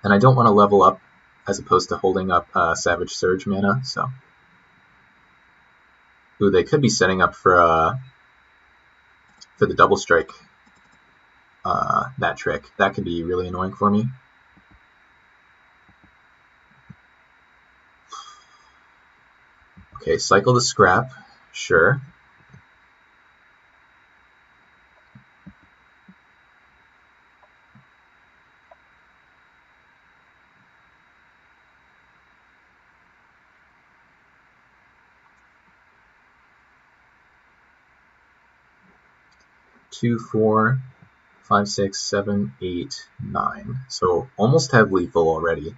And I don't want to level up as opposed to holding up Savage Surge mana, so... Ooh, they could be setting up for the Double Strike, that trick. That could be really annoying for me. Okay, cycle the Scrap, sure. Two, 4, 5, 6, 7, 8, 9. So almost have lethal already.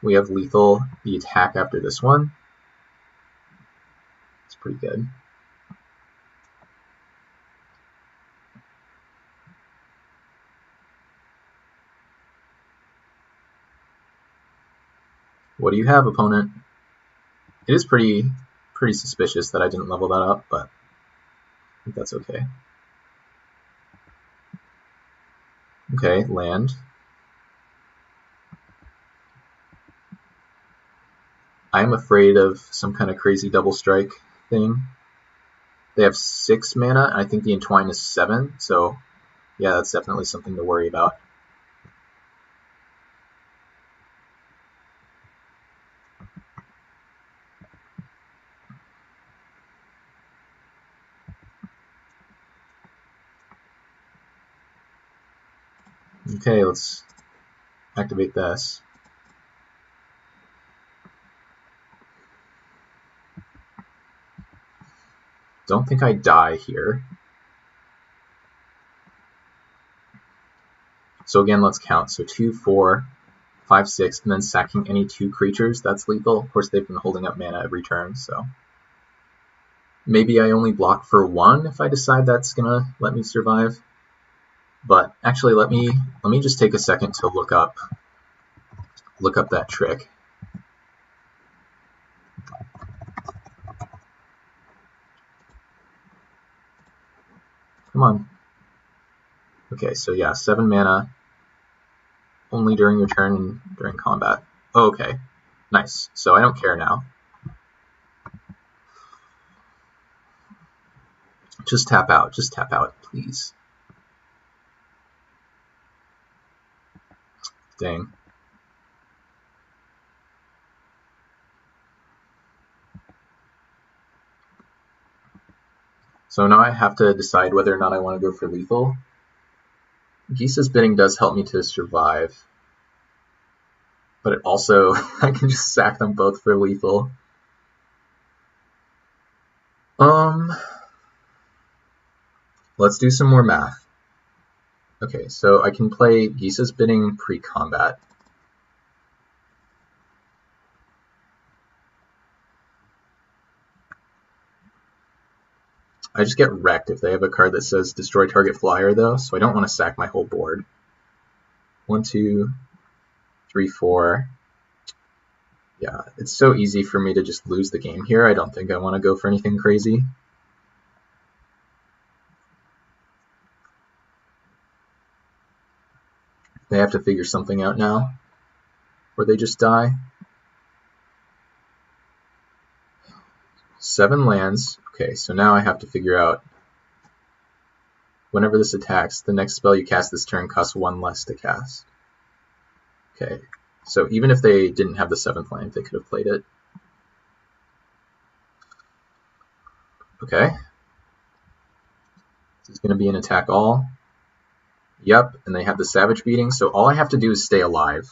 We have lethal, the attack after this one. It's pretty good. What do you have, opponent? It is pretty suspicious that I didn't level that up, but I think that's okay. Okay, land. I'm afraid of some kind of crazy double strike thing. They have 6 mana, and I think the Entwine is 7, so yeah, that's definitely something to worry about. Okay, let's activate this. Don't think I die here. So again, let's count. So 2, 4, 5, 6, and then sacking any 2 creatures, that's lethal. Of course, they've been holding up mana every turn, so... Maybe I only block for 1 if I decide that's gonna let me survive. But actually, let me just take a second to look up that trick. Come on. Okay, so yeah, 7 mana, only during your turn and during combat. Oh, okay, nice. So I don't care now. Just tap out, please. Dang. So now I have to decide whether or not I want to go for lethal. Gisa's Bidding does help me to survive. But it also, I can just sack them both for lethal. Let's do some more math. Okay, so I can play Gisa's Bidding pre-combat. I just get wrecked if they have a card that says destroy target flyer, though, so I don't want to sack my whole board. 1, 2, 3, 4. Yeah, it's so easy for me to just lose the game here. I don't think I want to go for anything crazy. They have to figure something out now, or they just die. 7 lands. Okay, so now I have to figure out, whenever this attacks, the next spell you cast this turn costs 1 less to cast. Okay, so even if they didn't have the 7th land, they could have played it. Okay. This is going to be an attack all. Yep, and they have the Savage Beating, so all I have to do is stay alive.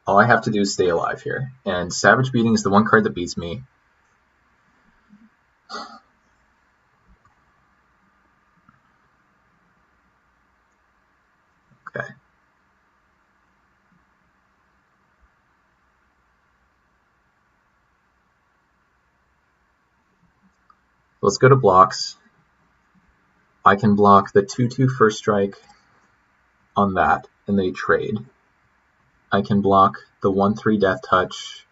All I have to do is stay alive here. And Savage Beating is the one card that beats me. Okay. Let's go to blocks. I can block the 2/2 first strike on that, and they trade. I can block the 1/3 Death Touch,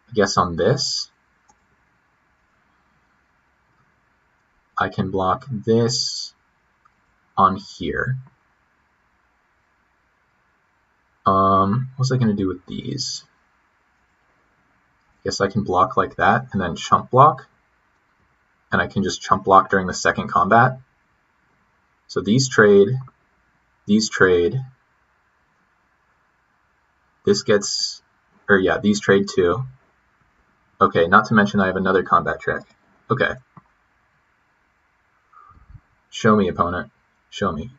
I guess, on this. I can block this on here. What was I going to do with these? I guess I can block like that, and then chump block. And I can just chump block during the second combat. So these trade. These trade. This gets, or yeah, these trade too. Okay, not to mention I have another combat trick. Okay. Show me, opponent. Show me.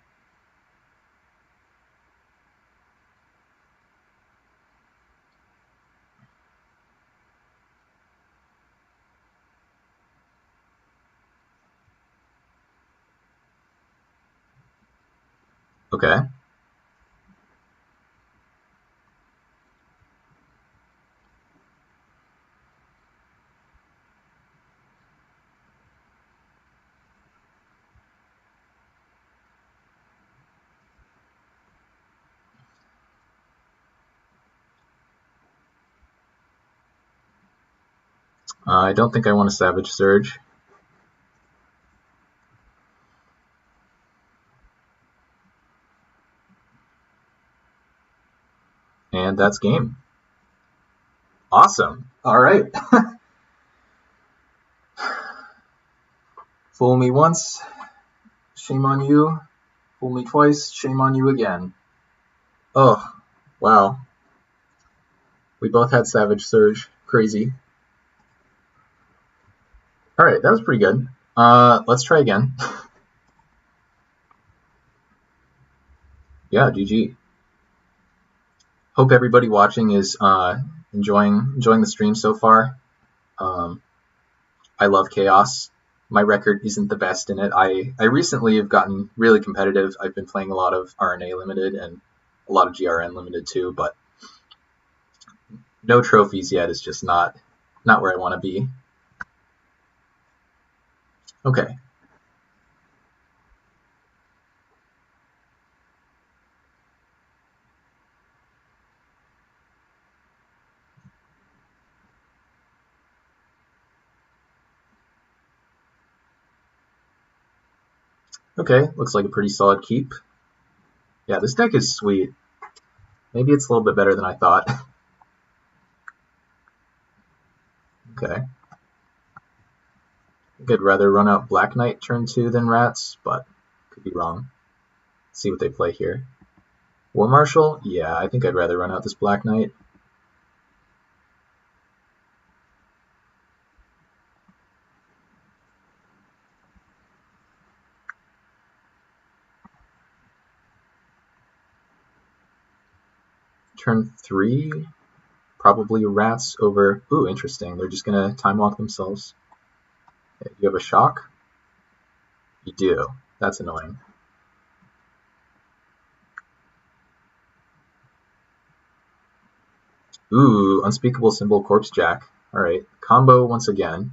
Okay. I don't think I want a Savage Surge. And that's game. Awesome. All right. Fool me once, shame on you. Fool me twice, shame on you again. Oh, wow. We both had Savage Surge. Crazy. All right, that was pretty good. Let's try again. Yeah, GG. Hope everybody watching is enjoying the stream so far. I love Chaos. My record isn't the best in it. I recently have gotten really competitive. I've been playing a lot of RNA Limited and a lot of GRN Limited too, but no trophies yet is just not where I want to be. Okay. Okay, looks like a pretty solid keep. Yeah, this deck is sweet. Maybe it's a little bit better than I thought. Okay. I think I'd rather run out Black Knight turn 2 than Rats, but could be wrong. Let's see what they play here. War Marshal? Yeah, I think I'd rather run out this Black Knight. Turn 3, probably Rats over... Ooh, interesting. They're just going to time walk themselves. Okay, you have a shock? You do. That's annoying. Ooh, Unspeakable Symbol, Corpse Jack. Alright, combo once again.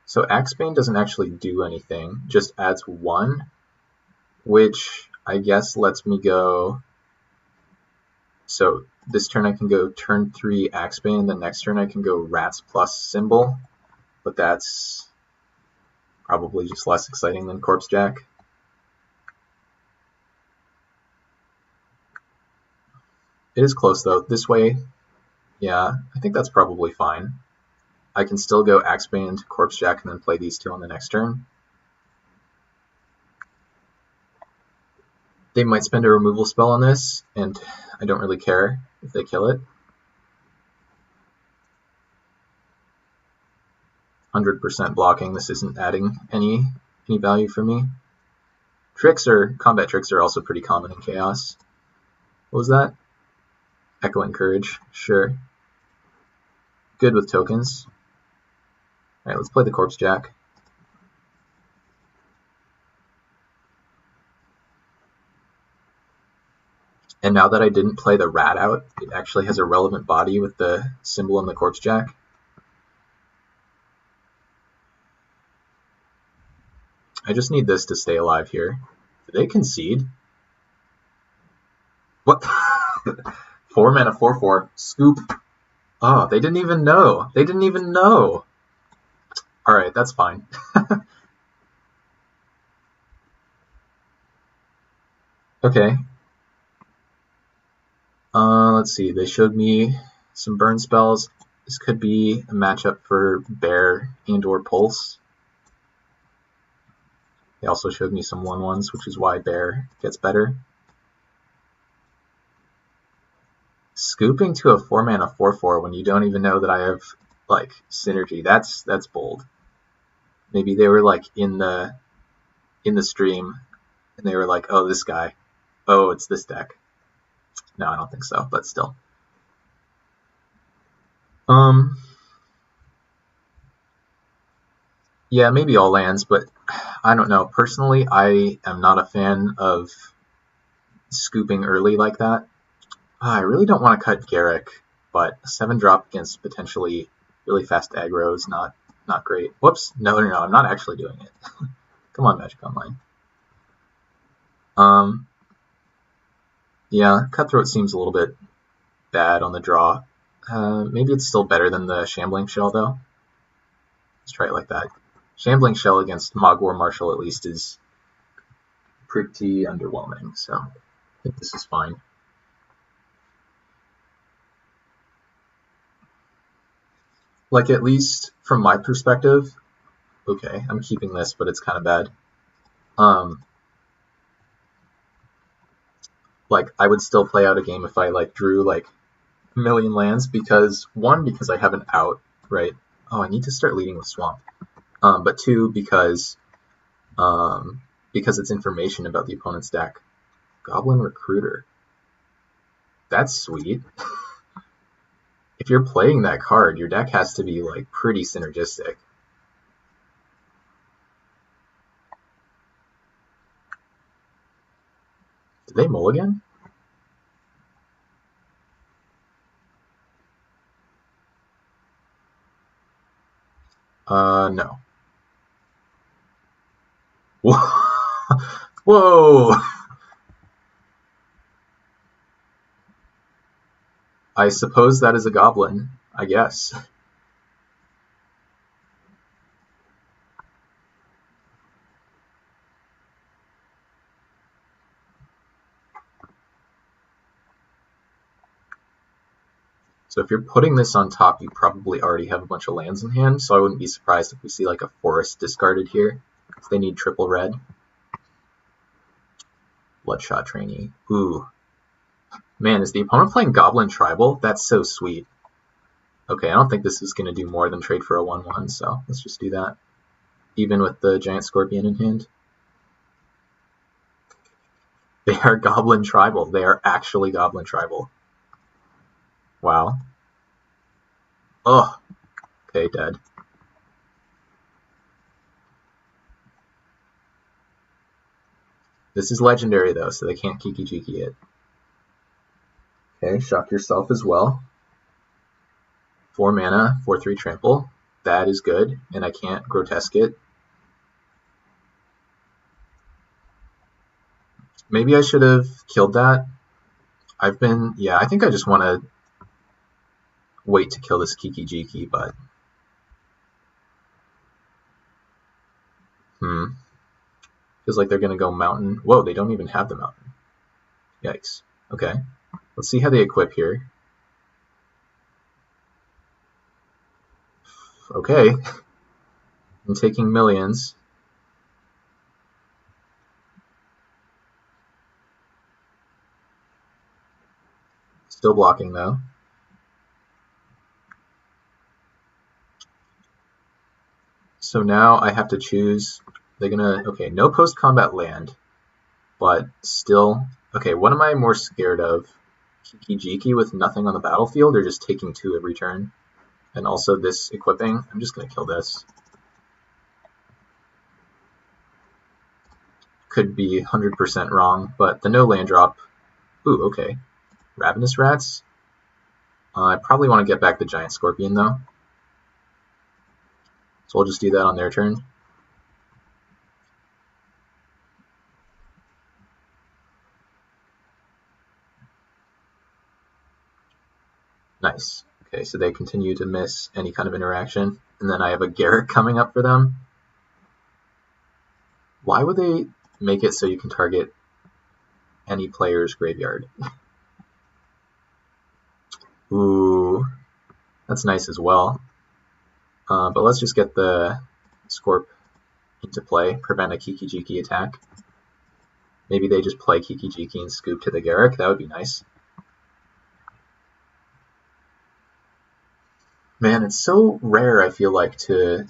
So Axebane doesn't actually do anything, just adds 1, which I guess lets me go... So this turn I can go turn 3 Axebane, the next turn I can go Rats plus Symbol, but that's probably just less exciting than Corpse Jack. It is close though. This way, yeah, I think that's probably fine. I can still go Axebane, Corpse Jack, and then play these two on the next turn. They might spend a removal spell on this, and I don't really care if they kill it. 100% blocking. This isn't adding any value for me. Combat tricks are also pretty common in Chaos. What was that? Echoing Courage. Sure. Good with tokens. Alright, let's play the Corpse Jack. And now that I didn't play the Rat out, it actually has a relevant body with the symbol in the Corpse Jack. I just need this to stay alive here. Did they concede? What? 4 mana, 4/4. Scoop. Oh, they didn't even know. They didn't even know. Alright, that's fine. Okay. Let's see. They showed me some burn spells. This could be a matchup for Bear and/or Pulse. They also showed me some 1/1s, which is why Bear gets better. Scooping to a 4 mana 4/4 when you don't even know that I have like synergy. That's bold. Maybe they were like in the stream and they were like, oh, this guy. Oh, it's this deck. No, I don't think so, but still. Yeah, maybe all lands, but I don't know. Personally, I am not a fan of scooping early like that. I really don't want to cut Garruk, but a 7-drop against potentially really fast aggro is not great. Whoops, no, I'm not actually doing it. Come on, Magic Online. Yeah, Cutthroat seems a little bit bad on the draw. Maybe it's still better than the Shambling Shell, though. Let's try it like that. Shambling Shell against Mogwar Marshal, at least, is pretty underwhelming, so I think this is fine. Like, at least from my perspective, okay, I'm keeping this, but it's kind of bad. Like, I would still play out a game if I, like, drew, like, a million lands, because, 1, because I have an out, right? Oh, I need to start leading with Swamp. But 2, because it's information about the opponent's deck. Goblin Recruiter. That's sweet. If you're playing that card, your deck has to be, like, pretty synergistic. Did they mulligan? No. Whoa! I suppose that is a goblin, I guess. So if you're putting this on top, you probably already have a bunch of lands in hand, so I wouldn't be surprised if we see like a forest discarded here. If they need triple red. Bloodshot Trainee. Ooh. Man, is the opponent playing Goblin Tribal? That's so sweet. Okay, I don't think this is going to do more than trade for a 1/1, so let's just do that. Even with the Giant Scorpion in hand. They are Goblin Tribal. They are actually Goblin Tribal. Wow. Oh. Okay, dead. This is legendary, though, so they can't Kiki-Jiki it. Okay, shock yourself as well. 4 mana, 4/3 trample. That is good, and I can't grotesque it. Maybe I should have killed that. I think I just want to wait to kill this Kiki-Jiki, but... Feels like they're going to go mountain. Whoa, they don't even have the mountain. Yikes. Okay. Let's see how they equip here. Okay. I'm taking millions. Still blocking though. So now I have to choose. They're gonna, okay, no post-combat land, but still, okay, what am I more scared of? Kiki-Jiki with nothing on the battlefield, or just taking 2 every turn? And also this equipping. I'm just gonna kill this. Could be 100% wrong, but the no land drop. Ooh, okay. Ravenous Rats. I probably want to get back the Giant Scorpion though. So we'll just do that on their turn. Nice. Okay, so they continue to miss any kind of interaction. And then I have a Garruk coming up for them. Why would they make it so you can target any player's graveyard? Ooh, that's nice as well. But let's just get the Scorp into play, prevent a Kiki-Jiki attack. Maybe they just play Kiki-Jiki and scoop to the Garruk. That would be nice. Man, it's so rare, I feel like, to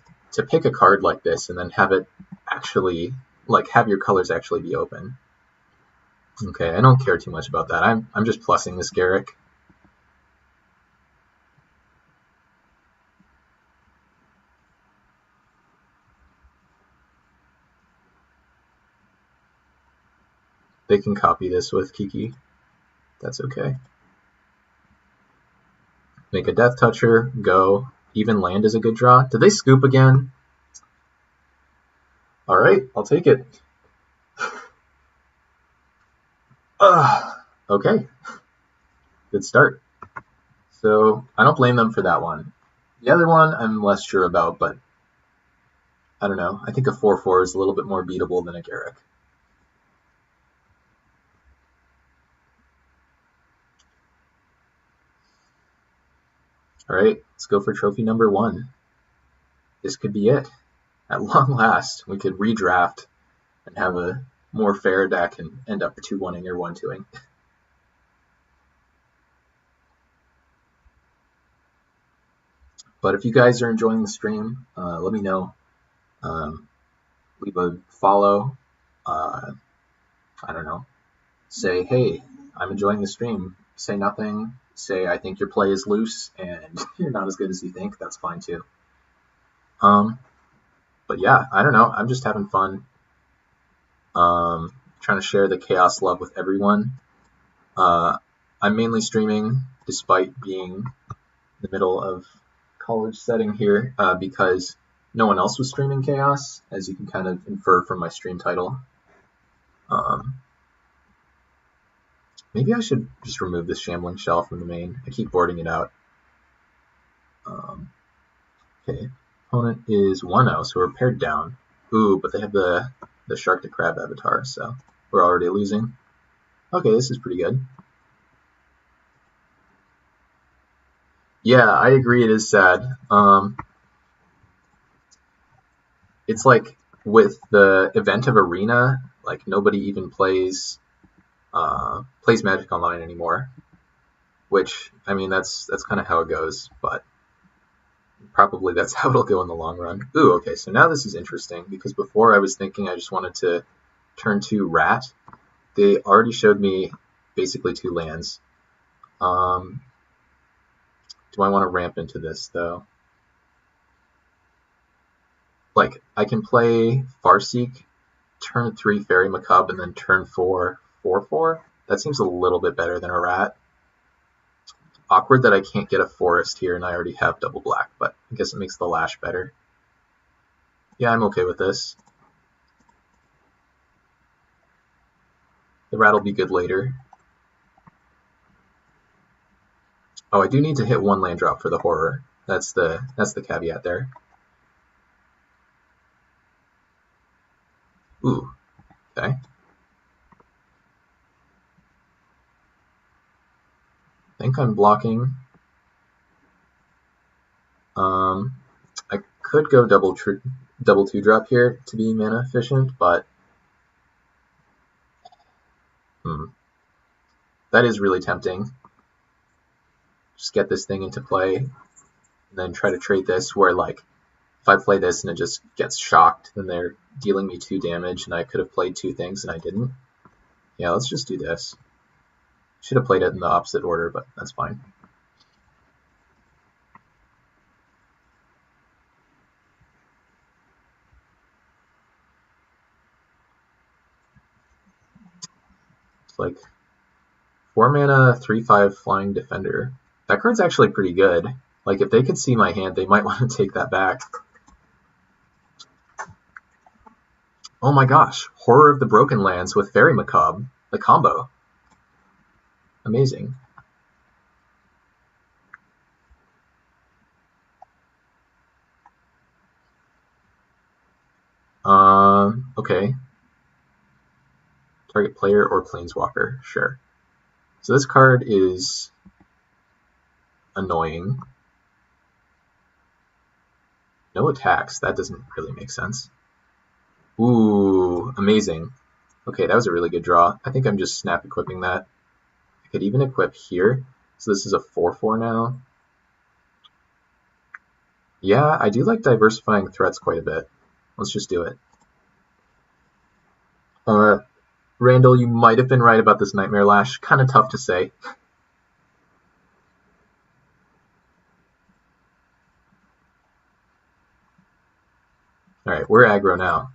pick a card like this and then have it actually, like, have your colors actually be open. Okay, I don't care too much about that. I'm just plussing this Garruk. They can copy this with Kiki. That's okay. Make a Death Toucher, go. Even land is a good draw. Did they scoop again? Alright, I'll take it. Okay. Good start. So, I don't blame them for that one. The other one, I'm less sure about, but I don't know. I think a 4/4 is a little bit more beatable than a Garruk. Alright, let's go for trophy number 1. This could be it. At long last, we could redraft and have a more fair deck and end up 2-1-ing or 1-2-ing. But if you guys are enjoying the stream, let me know. Leave a follow. I don't know. Say, hey, I'm enjoying the stream. Say nothing. Say, I think your play is loose and you're not as good as you think. That's fine too. But yeah, I don't know. I'm just having fun. Trying to share the chaos love with everyone. I'm mainly streaming despite being in the middle of college setting here because no one else was streaming chaos, as you can kind of infer from my stream title. Maybe I should just remove this Shambling Shell from the main. I keep boarding it out. Okay, opponent is 1-0, so we're paired down. Ooh, but they have the Shark to Crab avatar, so we're already losing. Okay, this is pretty good. Yeah, I agree, it is sad. It's like with the event of Arena, like nobody even plays Magic Online anymore. Which, I mean, that's kind of how it goes, but probably that's how it'll go in the long run. Ooh, okay, so now this is interesting, because before I was thinking I just wanted to turn 2 Rat. They already showed me basically 2 lands. Do I want to ramp into this, though? Like, I can play Farseek, turn 3 Fairy Macabre, and then turn 4 4/4? That seems a little bit better than a Rat. Awkward that I can't get a Forest here and I already have double black, but I guess it makes the Lash better. Yeah, I'm okay with this. The Rat will be good later. Oh, I do need to hit 1 land drop for the Horror. That's the caveat there. Ooh, okay. I think I'm blocking. I could go double 2-drop here to be mana efficient, but that is really tempting. Just get this thing into play, and then try to trade this where, like, if I play this and it just gets shocked, then they're dealing me 2 damage, and I could have played 2 things and I didn't. Yeah, let's just do this. Should have played it in the opposite order, but that's fine. It's like 4 mana, 3/5 flying defender. That card's actually pretty good. Like, if they could see my hand, they might want to take that back. Oh my gosh, Horror of the Broken Lands with Fairy Macabre, the combo. Amazing. Okay. Target player or planeswalker, sure. So this card is annoying. No attacks, that doesn't really make sense. Ooh, amazing. Okay, that was a really good draw. I think I'm just snap equipping that. I could even equip here. So this is a 4/4 now. Yeah, I do like diversifying threats quite a bit. Let's just do it. Randall, you might have been right about this Nightmare Lash. Kind of tough to say. Alright, we're aggro now.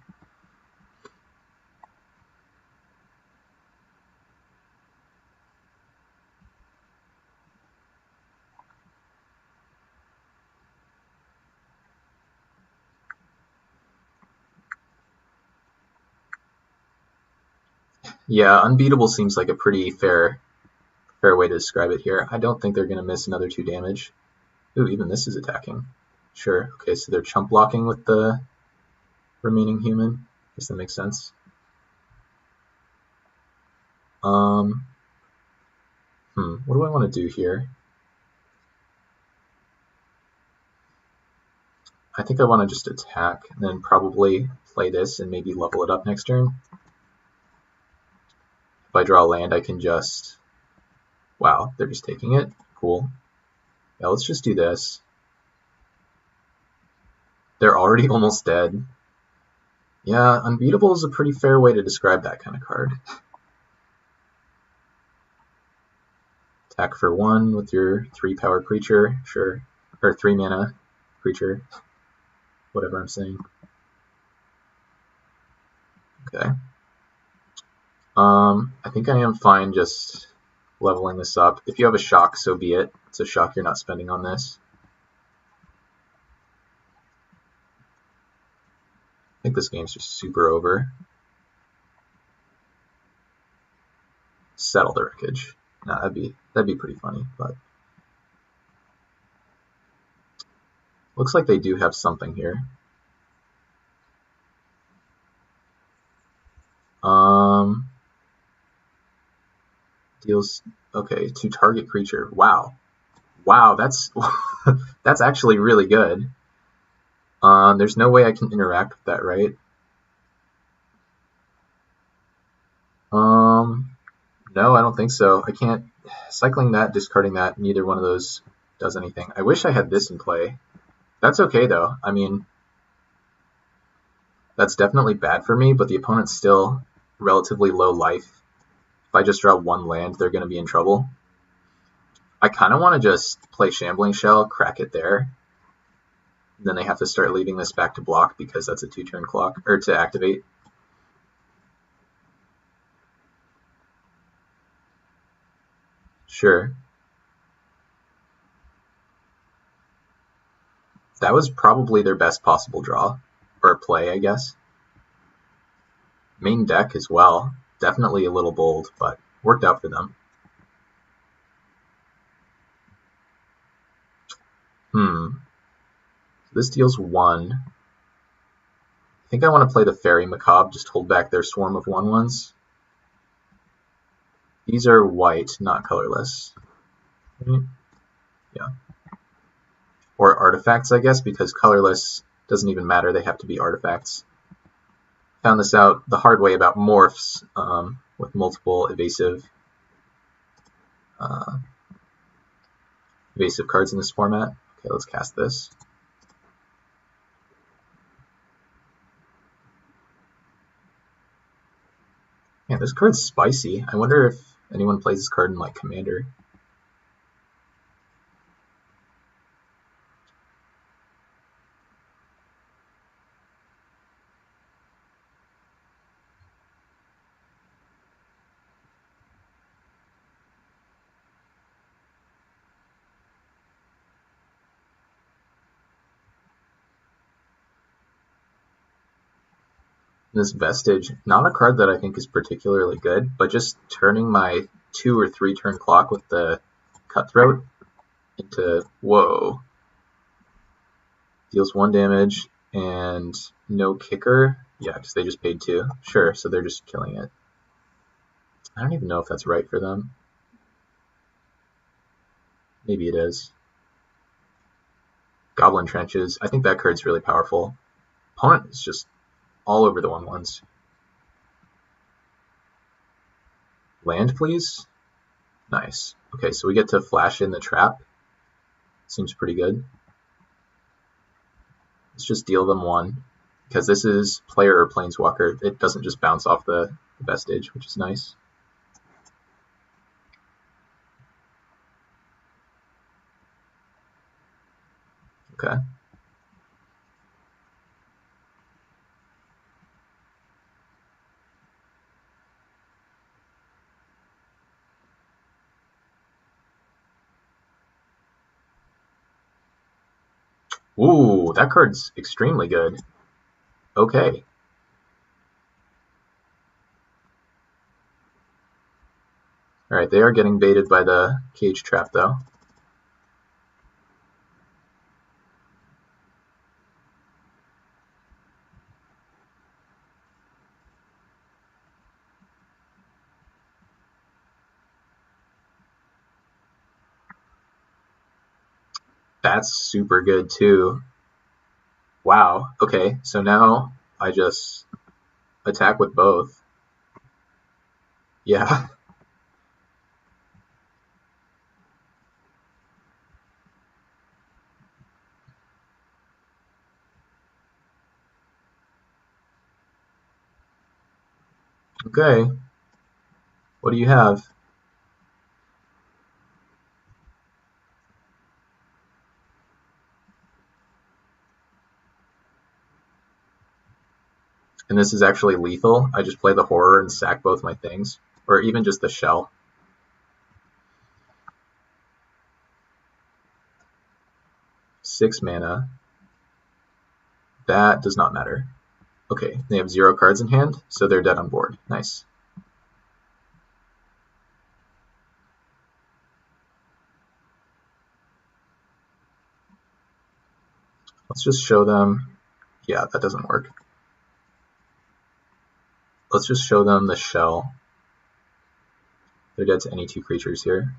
Yeah, unbeatable seems like a pretty fair way to describe it here. I don't think they're going to miss another 2 damage. Ooh, even this is attacking. Sure. Okay, so they're chump blocking with the remaining human. Guess that makes sense. What do I want to do here? I think I want to just attack and then probably play this and maybe level it up next turn. If I draw a land, I can just... Wow, they're just taking it? Cool. Yeah, let's just do this. They're already almost dead. Yeah, unbeatable is a pretty fair way to describe that kind of card. Attack for 1 with your 3-power creature, sure. Or 3 mana creature. Whatever I'm saying. Okay. I think I am fine just leveling this up. If you have a shock, so be it. It's a shock you're not spending on this. I think this game's just super over. Settle the Wreckage. No, that'd be pretty funny, but looks like they do have something here. Deals okay to target creature. Wow, that's that's actually really good. There's no way I can interact with that, right? No, I don't think so. I can't. Cycling that, discarding that, neither one of those does anything. I wish I had this in play. That's okay, though. I mean, that's definitely bad for me, but the opponent's still relatively low life. If I just draw 1 land, they're going to be in trouble. I kind of want to just play Shambling Shell, crack it there. Then they have to start leaving this back to block because that's a 2-turn clock, or to activate. Sure. That was probably their best possible draw, or play, I guess. Main deck as well. Definitely a little bold, but worked out for them. This deals 1. I think I want to play the Fairy Macabre, just hold back their swarm of 1/1s. These are white, not colorless. Yeah. Or artifacts, I guess, because colorless Doesn't even matter, they have to be artifacts. Found this out the hard way about morphs with multiple evasive cards in this format. Okay, let's cast this. Man, this card's spicy. I wonder if anyone plays this card in like Commander. This Vestige, not a card that I think is particularly good, but just turning my 2 or 3 turn clock with the Cutthroat into, whoa, deals 1 damage and no kicker. Yeah, because they just paid 2. Sure, so they're just killing it. I don't even know if that's right for them. Maybe it is. Goblin Trenches, I think that card's really powerful. Opponent is just all over the 1/1s. Land, please? Nice. Okay, so we get to flash in the trap. Seems pretty good. Let's just deal them 1. Because this is player or planeswalker. It doesn't just bounce off the Vestige, which is nice. Okay. Ooh, that card's extremely good. Okay. Alright, they are getting baited by the Cage Trap, though. That's super good, too. Wow, okay, so now I just attack with both. Yeah. Okay. What do you have? And this is actually lethal. I just play the horror and sack both my things. Or even just the shell. Six mana. That does not matter. Okay, they have 0 cards in hand, so they're dead on board. Nice. Let's just show them. Yeah, that doesn't work. Let's just show them the shell. They're dead to any 2 creatures here.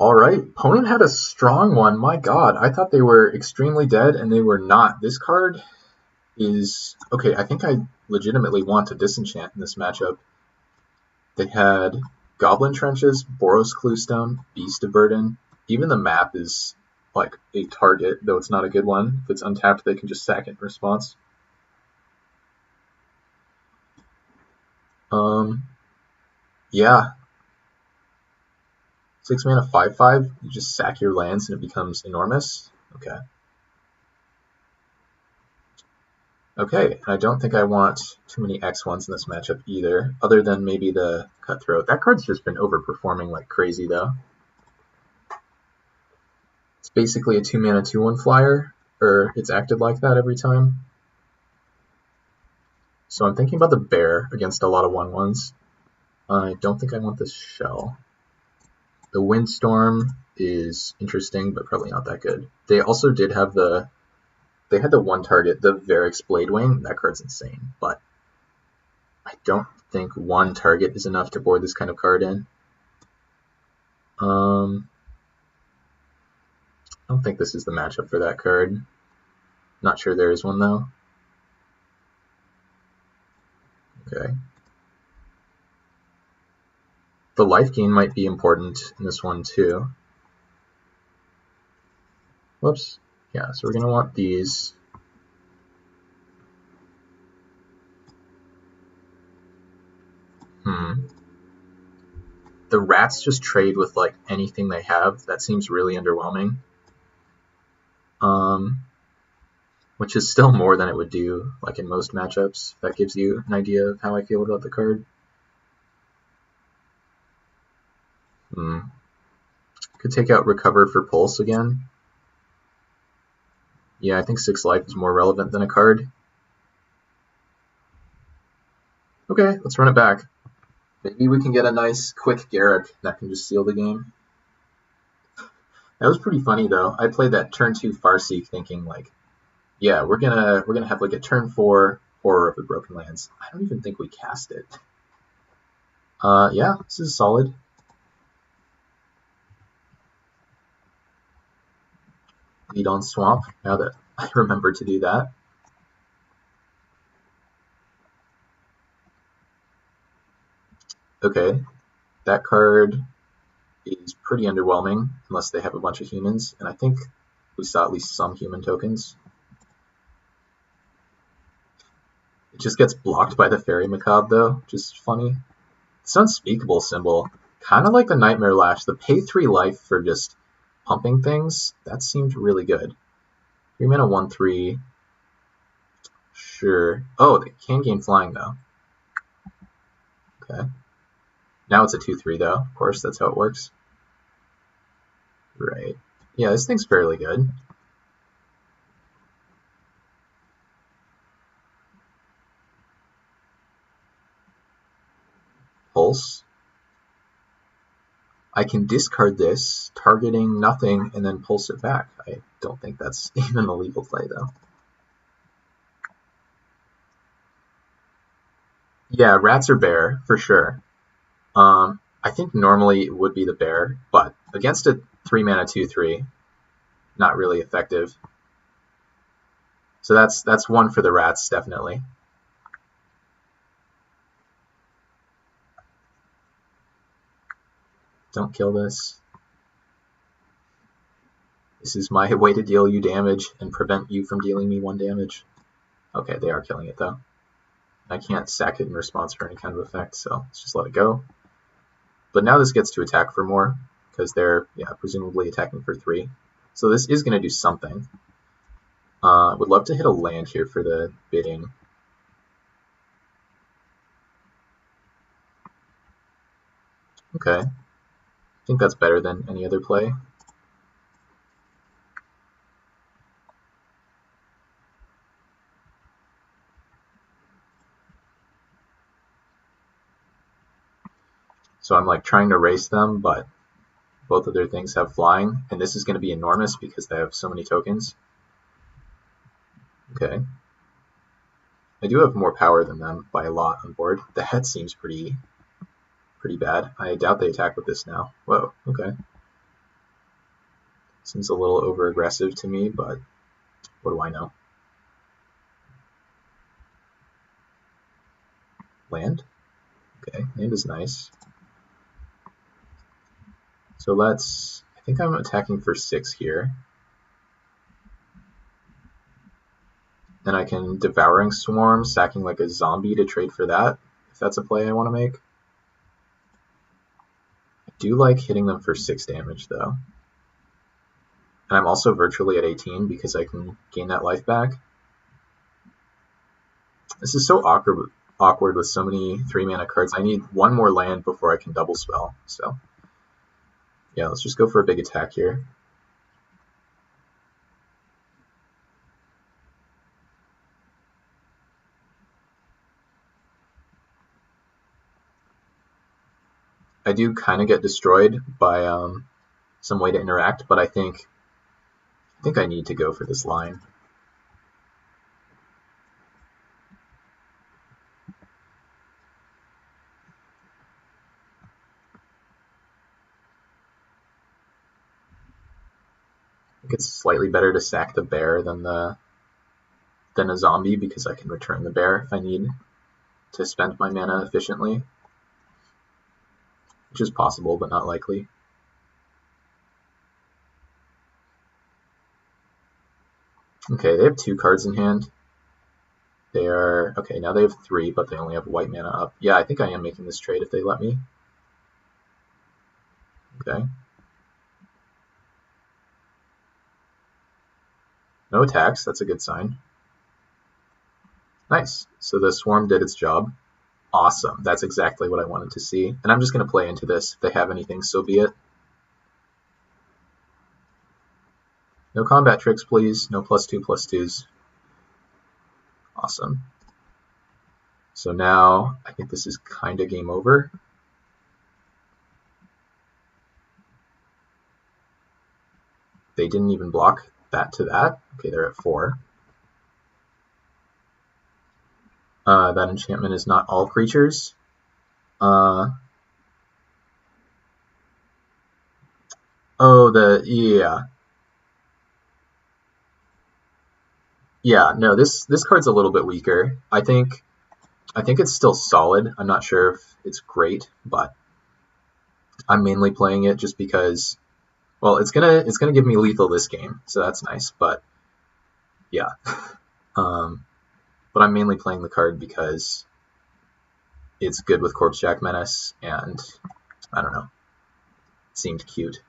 Alright, opponent had a strong one. My god, I thought they were extremely dead, and they were not. This card is... Okay, I think I legitimately want to disenchant in this matchup. They had Goblin Trenches, Boros Cluestone, Beast of Burden. Even the map is like a target, though it's not a good one. If it's untapped, they can just sack it in response. Yeah. 6 mana, 5/5. You just sack your lands and it becomes enormous. Okay. Okay, I don't think I want too many X1s in this matchup either, other than maybe the Cutthroat. That card's just been overperforming like crazy, though. It's basically a 2 mana 2/1 flyer, or it's acted like that every time. So I'm thinking about the bear against a lot of 1/1s. I don't think I want this shell. The Windstorm is interesting, but probably not that good. They also did have they had the one target, the Varix Bladewing. That card's insane, but I don't think one target is enough to board this kind of card in. don't think this is the matchup for that card. Not sure there is one though. Okay. The life gain might be important in this one too. Whoops. Yeah, so we're going to want these. The rats just trade with like anything they have. That seems really underwhelming. Which is still more than it would do like in most matchups. That gives you an idea of how I feel about the card. Could take out Recover for Pulse again. Yeah, I think 6 life is more relevant than a card. Okay, let's run it back. Maybe we can get a nice quick Garruk that can just seal the game. That was pretty funny though. I played that turn 2 Farseek thinking like, yeah, we're gonna have like a turn 4 Horror of the Broken Lands. I don't even think we cast it. Yeah, this is solid. Lead on Swamp, now that I remember to do that. Okay, that card is pretty underwhelming unless they have a bunch of humans, and I think we saw at least some human tokens. It just gets blocked by the Fairy Macabre though, which is funny. This Unspeakable symbol, kind of like the Nightmare Lash, the pay 3 life for just pumping things, that seemed really good. 3 mana 1/3. Sure. Oh, they can gain flying though. Okay. Now it's a 2/3 though, of course, that's how it works. Right. Yeah, this thing's fairly good. Pulse. I can discard this, targeting nothing, and then pulse it back. I don't think that's even a legal play though. Yeah, rats or bear, for sure. I think normally it would be the bear, but against a 3 mana 2/3, not really effective. So that's one for the rats, definitely. Don't kill this. This is my way to deal you damage and prevent you from dealing me 1 damage. Okay, they are killing it though. I can't sack it in response for any kind of effect, so let's just let it go. But now this gets to attack for more, because they're presumably attacking for 3. So this is going to do something. Would love to hit a land here for the bidding. Okay. I think that's better than any other play. So I'm like trying to race them, but both of their things have flying, and this is going to be enormous because they have so many tokens. Okay. I do have more power than them by a lot on board. The head seems pretty bad. I doubt they attack with this now. Whoa, okay. Seems a little over aggressive to me, but what do I know? Land? Okay, land is nice. So I think I'm attacking for 6 here. Then I can Devouring Swarm, sacking like a zombie to trade for that, if that's a play I want to make. I do like hitting them for 6 damage though. And I'm also virtually at 18 because I can gain that life back. This is so awkward with so many 3 mana cards. I need 1 more land before I can double spell. So yeah, let's just go for a big attack here. I do kind of get destroyed by some way to interact, but I think I need to go for this line. think it's slightly better to sack the bear than a zombie because I can return the bear if I need to spend my mana efficiently, which is possible but not likely. Okay, they have 2 cards in hand. They are, okay, now they have 3, but they only have white mana up. Yeah, I think I am making this trade if they let me. Okay. No attacks, that's a good sign. Nice, so the swarm did its job. Awesome, that's exactly what I wanted to see. And I'm just going to play into this. If they have anything, so be it. No combat tricks, please. No +2/+2s. Awesome. So now I think this is kind of game over. They didn't even block that to that. Okay, they're at 4. That enchantment is not all creatures. Yeah, no, this card's a little bit weaker. I think it's still solid. I'm not sure if it's great, but I'm mainly playing it just because, well, it's gonna give me lethal this game, so that's nice. But yeah, but I'm mainly playing the card because it's good with Corpsejack Menace, and I don't know, it seemed cute.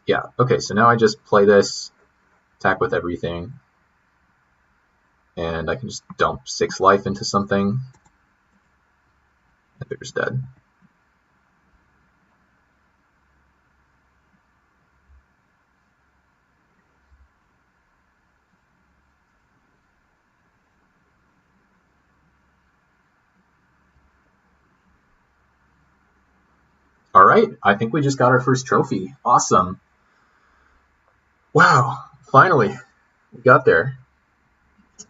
Yeah, okay, so now I just play this, attack with everything, and I can just dump 6 life into something. That bear's dead. All right, I think we just got our first trophy. Awesome. Wow, finally, we got there.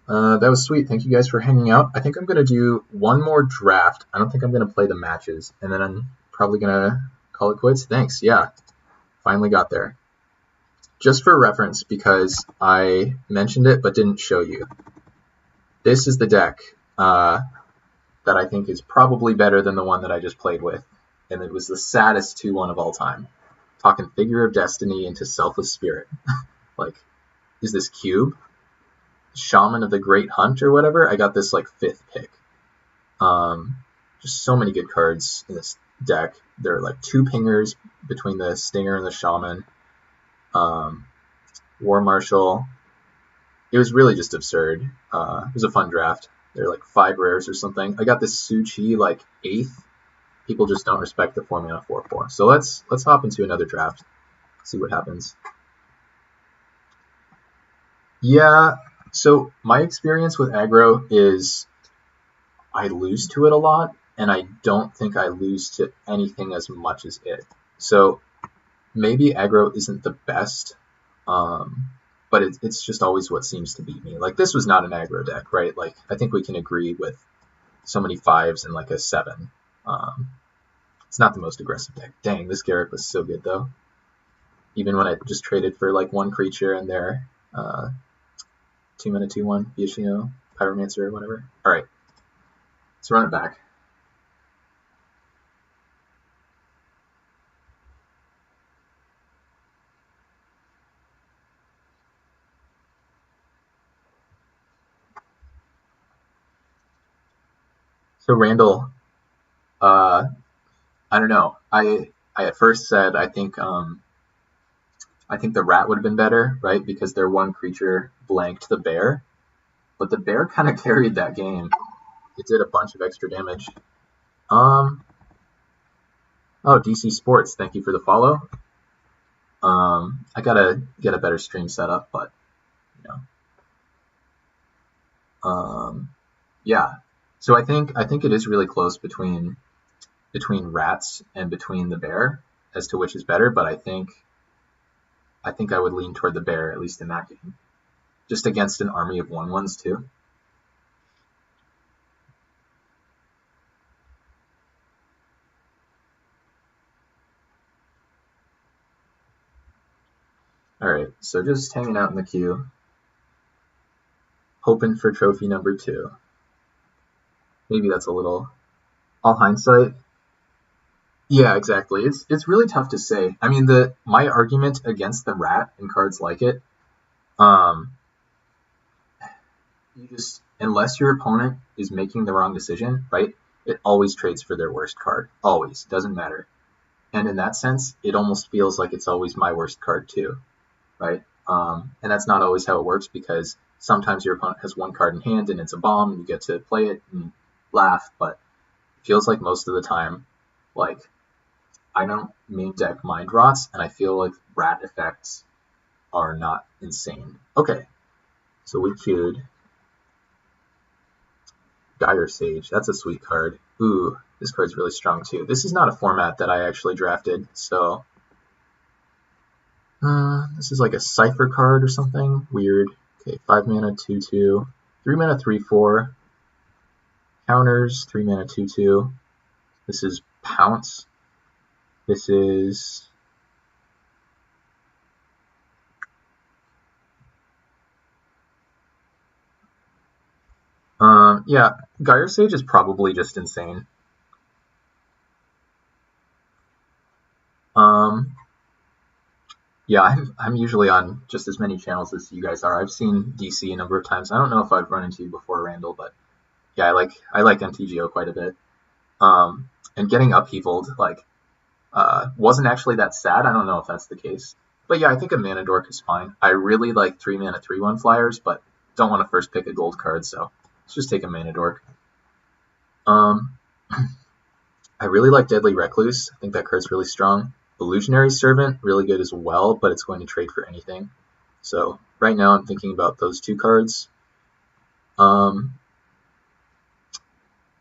That was sweet. Thank you guys for hanging out. I think I'm going to do one more draft. I don't think I'm going to play the matches, and then I'm probably going to call it quits. Thanks. Yeah, finally got there. Just for reference, because I mentioned it but didn't show you, this is the deck that I think is probably better than the one that I just played with, and it was the saddest 2-1 of all time. Talking Figure of Destiny into Selfless Spirit. Like, is this cube? Shaman of the Great Hunt or whatever? I got this like 5th pick. Just so many good cards in this deck. There are like 2 pingers between the Stinger and the Shaman. War Marshal. It was really just absurd. It was a fun draft. There are like 5 rares or something. I got this Su-Chi like 8th. People just don't respect the formula 4/4. So let's hop into another draft. See what happens. Yeah, so my experience with aggro is I lose to it a lot, and I don't think I lose to anything as much as it. So maybe aggro isn't the best, but it's just always what seems to beat me. Like, this was not an aggro deck, right? Like, I think we can agree with so many 5s and like a 7. It's not the most aggressive deck. Dang, this Garruk was so good, though. Even when I just traded for like 1 creature and their 2-mana 2/1 Yoshino, Pyromancer, or whatever. Alright, let's run it back. So Randall, I don't know. I at first said I think the rat would have been better, right? Because their 1 creature blanked the bear, but the bear kind of carried that game. It did a bunch of extra damage. Oh, DC Sports, thank you for the follow. I gotta get a better stream setup, but you know, yeah. So I think it is really close between rats and between the bear as to which is better, but I think I would lean toward the bear, at least in that game. Just against an army of 1/1s too. Alright, so just hanging out in the queue, hoping for trophy number 2. Maybe that's a little all hindsight. Yeah, exactly. It's really tough to say. I mean, my argument against the rat and cards like it, you just, unless your opponent is making the wrong decision, right? It always trades for their worst card. Always. Doesn't matter. And in that sense, it almost feels like it's always my worst card too, right? And that's not always how it works, because sometimes your opponent has one card in hand and it's a bomb and you get to play it and laugh, but it feels like most of the time, like, I don't main deck Mind Rots, and I feel like rat effects are not insane. Okay, so we queued Dire Sage. That's a sweet card. Ooh, this card's really strong too. This is not a format that I actually drafted, so this is like a Cypher card or something weird. Okay, 5 mana 2/2, 3 mana 3/4, counters 3 mana 2/2. This is Pounce. This is yeah, Dire Sage is probably just insane. Yeah, I'm usually on just as many channels as you guys are. I've seen DC a number of times. I don't know if I've run into you before, Randall, but yeah, I like MTGO quite a bit. And getting upheavaled wasn't actually that sad. I don't know if that's the case, but yeah, I think a Mana Dork is fine. I really like 3 mana 3/1 flyers, but don't want to first pick a gold card, so let's just take a Mana Dork. I really like Deadly Recluse. I think that card's really strong. Illusionary Servant, really good as well, but it's going to trade for anything. So right now I'm thinking about those 2 cards. I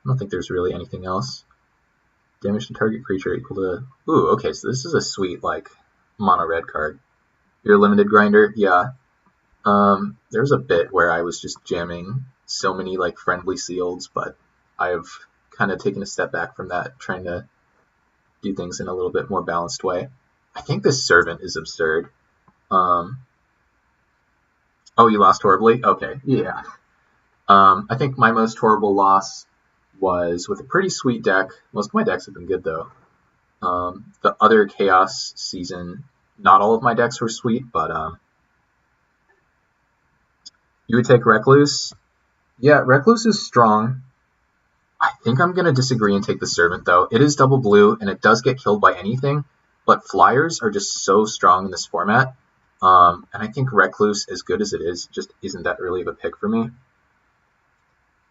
don't think there's really anything else. Damage to target creature equal to... Ooh, okay, so this is a sweet, like, mono red card. Your Limited Grinder, yeah. There's a bit where I was just jamming so many, like, friendly seals, but I've kind of taken a step back from that, trying to do things in a little bit more balanced way. I think this Servant is absurd. Oh, you lost horribly? Okay, yeah. I think my most horrible loss was with a pretty sweet deck. Most of my decks have been good, though. The other Chaos season, not all of my decks were sweet, but you would take Recluse. Yeah, Recluse is strong. I think I'm going to disagree and take the Servant, though. It is double blue, and it does get killed by anything, but flyers are just so strong in this format. And I think Recluse, as good as it is, just isn't that really of a pick for me.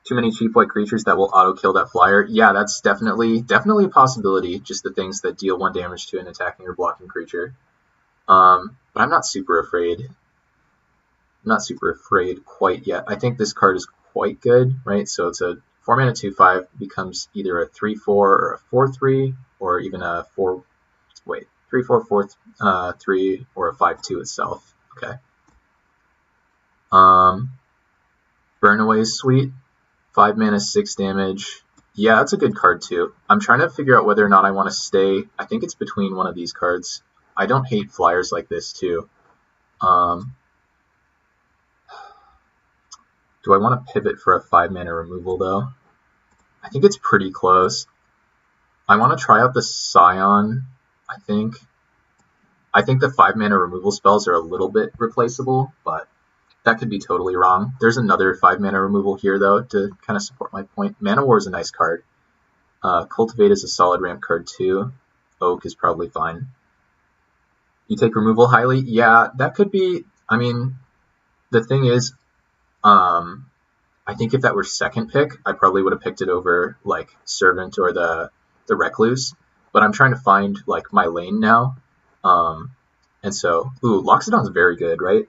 Too many cheap white creatures that will auto-kill that flyer. Yeah, that's definitely a possibility, just the things that deal 1 damage to an attacking or blocking creature. But I'm not super afraid. I'm not super afraid quite yet. I think this card is quite good, right? So it's a 4 mana 2/5, becomes either a 3/4 or a 4/3, or even a 3/4 4/3 or a 5/2 itself. Okay. Burnaway is sweet. 5 mana 6 damage. Yeah, that's a good card too. I'm trying to figure out whether or not I want to stay. I think it's between one of these cards. I don't hate flyers like this too. Do I want to pivot for a 5 mana removal though? I think it's pretty close. I want to try out the Scion, I think. I think the 5 mana removal spells are a little bit replaceable, but that could be totally wrong. There's another 5 mana removal here though to kind of support my point. Mana War is a nice card. Cultivate is a solid ramp card too. Oak is probably fine. You take removal highly? Yeah, that could be. I mean, the thing is, I think if that were second pick, I probably would have picked it over like Servant or the Recluse. But I'm trying to find like my lane now. And so, ooh, Loxodon's very good, right?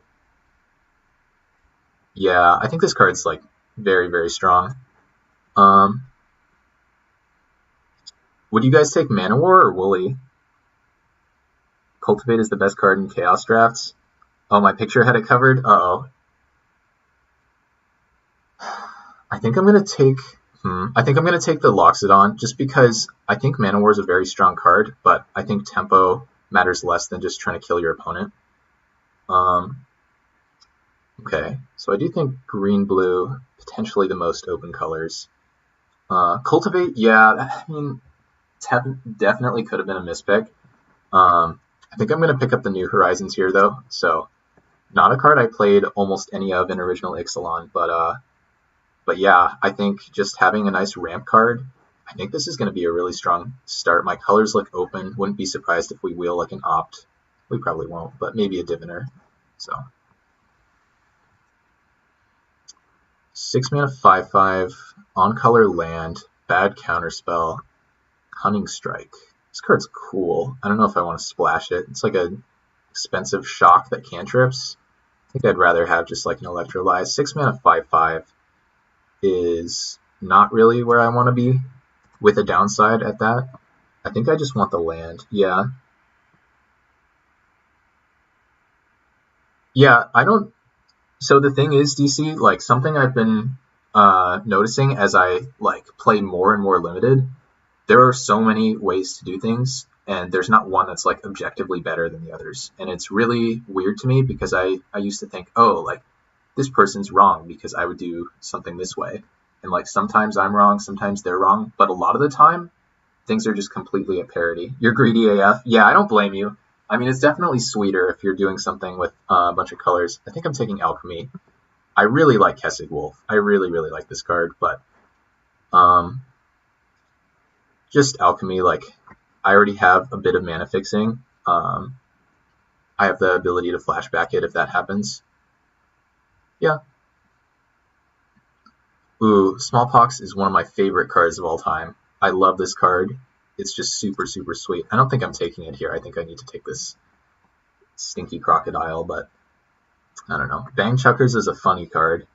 Yeah, I think this card's like very, very strong. Would you guys take Mana War or Wooly? Cultivate is the best card in Chaos drafts. Oh, my picture had it covered? Uh-oh. I think I'm gonna take the Loxodon just because I think Mana War is a very strong card, but I think tempo matters less than just trying to kill your opponent. Okay, so I do think green-blue, potentially the most open colors. Cultivate, yeah, I mean, definitely could have been a mispick. I think I'm going to pick up the New Horizons here, though. So, not a card I played almost any of in original Ixalan, but yeah, I think just having a nice ramp card, I think this is going to be a really strong start. My colors look open. Wouldn't be surprised if we wheel like an Opt. We probably won't, but maybe a Diviner. So 6 mana 5/5 on color land, bad counterspell, Cunning Strike. This card's cool. I don't know if I want to splash it. It's like a expensive shock that cantrips. I think I'd rather have just like an Electrolyze. 6 mana 5/5 is not really where I want to be with a downside at that. I think I just want the land. Yeah. Yeah, I don't. So the thing is, DC, like something I've been noticing as I like play more and more limited, there are so many ways to do things, and there's not one that's like objectively better than the others. And it's really weird to me because I used to think, oh, like this person's wrong because I would do something this way. And like sometimes I'm wrong, sometimes they're wrong, but a lot of the time things are just completely at parity. You're greedy AF. Yeah, I don't blame you. I mean, it's definitely sweeter if you're doing something with a bunch of colors. I think I'm taking Alchemy. I really like Kessig Wolf. I really, really like this card, but just Alchemy, like, I already have a bit of mana fixing. I have the ability to flashback it if that happens. Yeah. Ooh, Smallpox is one of my favorite cards of all time. I love this card. It's just super, super sweet. I don't think I'm taking it here. I think I need to take this Stinky Crocodile, but I don't know. Bang Chuckers is a funny card.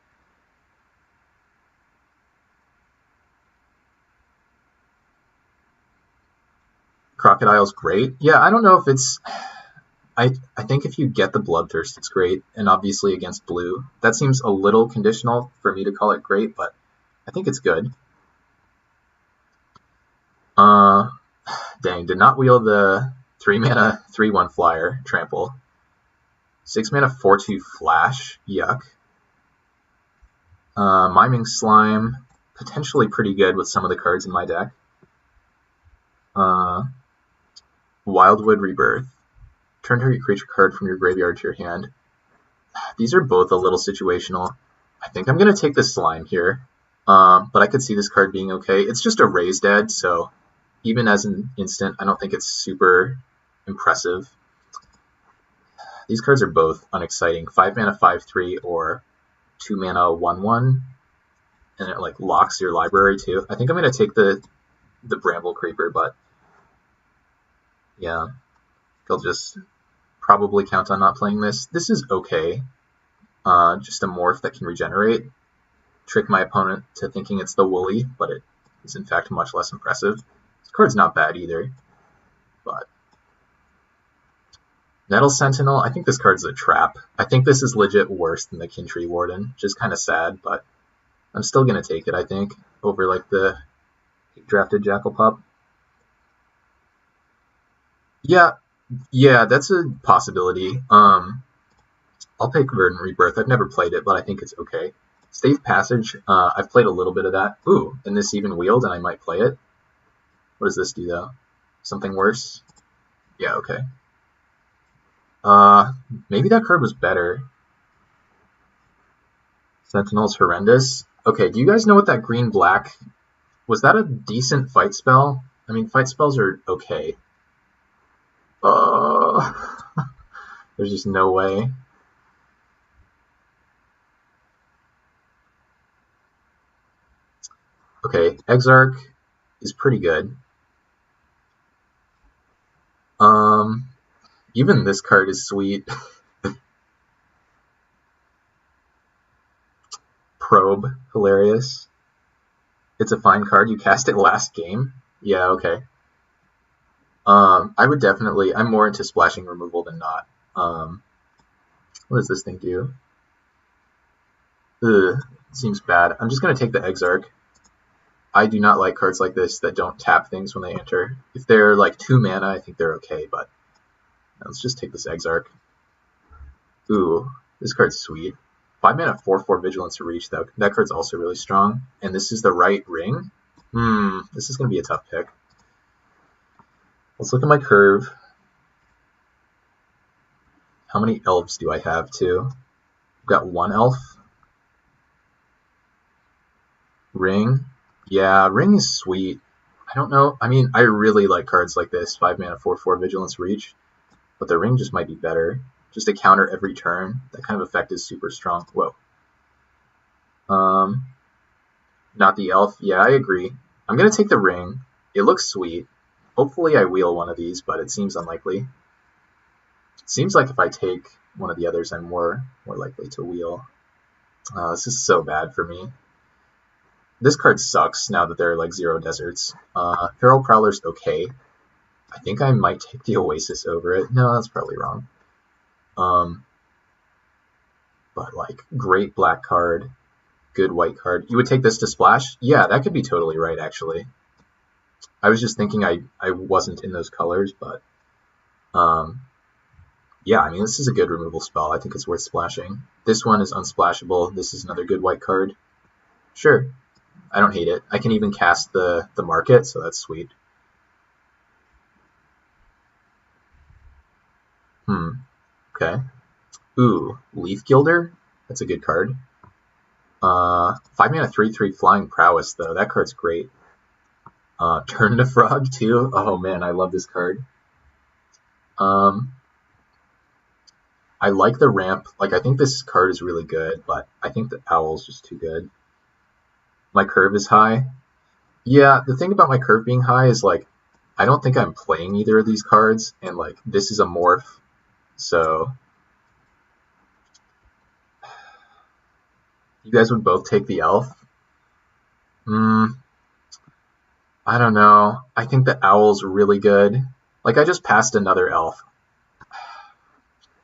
Crocodile's great. Yeah, I don't know if it's... I think if you get the Bloodthirst, it's great, and obviously against blue. That seems a little conditional for me to call it great, but I think it's good. Dang, did not wheel the 3 mana 3/1 flyer, Trample. 6 mana 4/2 flash, yuck. Miming Slime, potentially pretty good with some of the cards in my deck. Wildwood Rebirth. Turn target creature card from your graveyard to your hand. These are both a little situational. I think I'm going to take the Slime here, but I could see this card being okay. It's just a Raised Dead, so even as an instant, I don't think it's super impressive. These cards are both unexciting. 5 mana 5/3 or 2 mana 1/1, and it like locks your library too. I think I'm going to take the Bramble Creeper, but yeah, they'll just probably count on not playing this. This is okay. Just a morph that can regenerate. Trick my opponent to thinking it's the Woolly, but it is in fact much less impressive. This card's not bad either, but Nettle Sentinel, I think this card's a trap. I think this is legit worse than the Kintree Warden, which is kind of sad, but I'm still going to take it, I think, over like the drafted Jackal Pup. Yeah, that's a possibility. I'll pick Verdant Rebirth. I've never played it, but I think it's okay. Stave Passage, I've played a little bit of that. Ooh, and this even wheeled, and I might play it. What does this do, though? Something worse? Yeah, okay. Maybe that card was better. Sentinel's horrendous. Okay, do you guys know what that green-black... Was that a decent fight spell? I mean, fight spells are okay. There's just no way. Okay, Exarch is pretty good. Even this card is sweet. Probe, hilarious. It's a fine card. You cast it last game? Yeah, okay. I would definitely... I'm more into splashing removal than not. What does this thing do? Ugh, seems bad. I'm just going to take the Exarch. I do not like cards like this that don't tap things when they enter. If they're like 2 mana, I think they're okay, but let's just take this Exarch. Ooh, this card's sweet. 5 mana, 4/4 Vigilance Reach. That card's also really strong. And this is the right ring? This is going to be a tough pick. Let's look at my curve. How many elves do I have, too? I've got 1 elf. Ring. Yeah, ring is sweet. I don't know. I mean, I really like cards like this. 5 mana, 4/4 Vigilance Reach. But the ring just might be better. Just to counter every turn. That kind of effect is super strong. Whoa. Not the elf. Yeah, I agree. I'm going to take the ring. It looks sweet. Hopefully I wheel one of these, but it seems unlikely. It seems like if I take one of the others, I'm more likely to wheel. This is so bad for me. This card sucks now that there are like 0 deserts. Feral Prowler's okay. I think I might take the Oasis over it. No, that's probably wrong. But like, great black card, good white card. You would take this to splash? Yeah, that could be totally right, actually. I was just thinking I wasn't in those colors, but yeah, I mean, this is a good removal spell. I think it's worth splashing. This one is unsplashable. This is another good white card. Sure, I don't hate it. I can even cast the market, so that's sweet. Okay. Ooh, Leaf Gilder? That's a good card. 5 mana 3/3 Flying Prowess, though. That card's great. Turn to Frog, too. Oh, man, I love this card. I like the ramp. Like, I think this card is really good, but I think the Owl's just too good. My curve is high. Yeah, the thing about my curve being high is, like, I don't think I'm playing either of these cards, and, like, this is a morph, so you guys would both take the elf? I don't know. I think the Owl's really good. Like, I just passed another elf.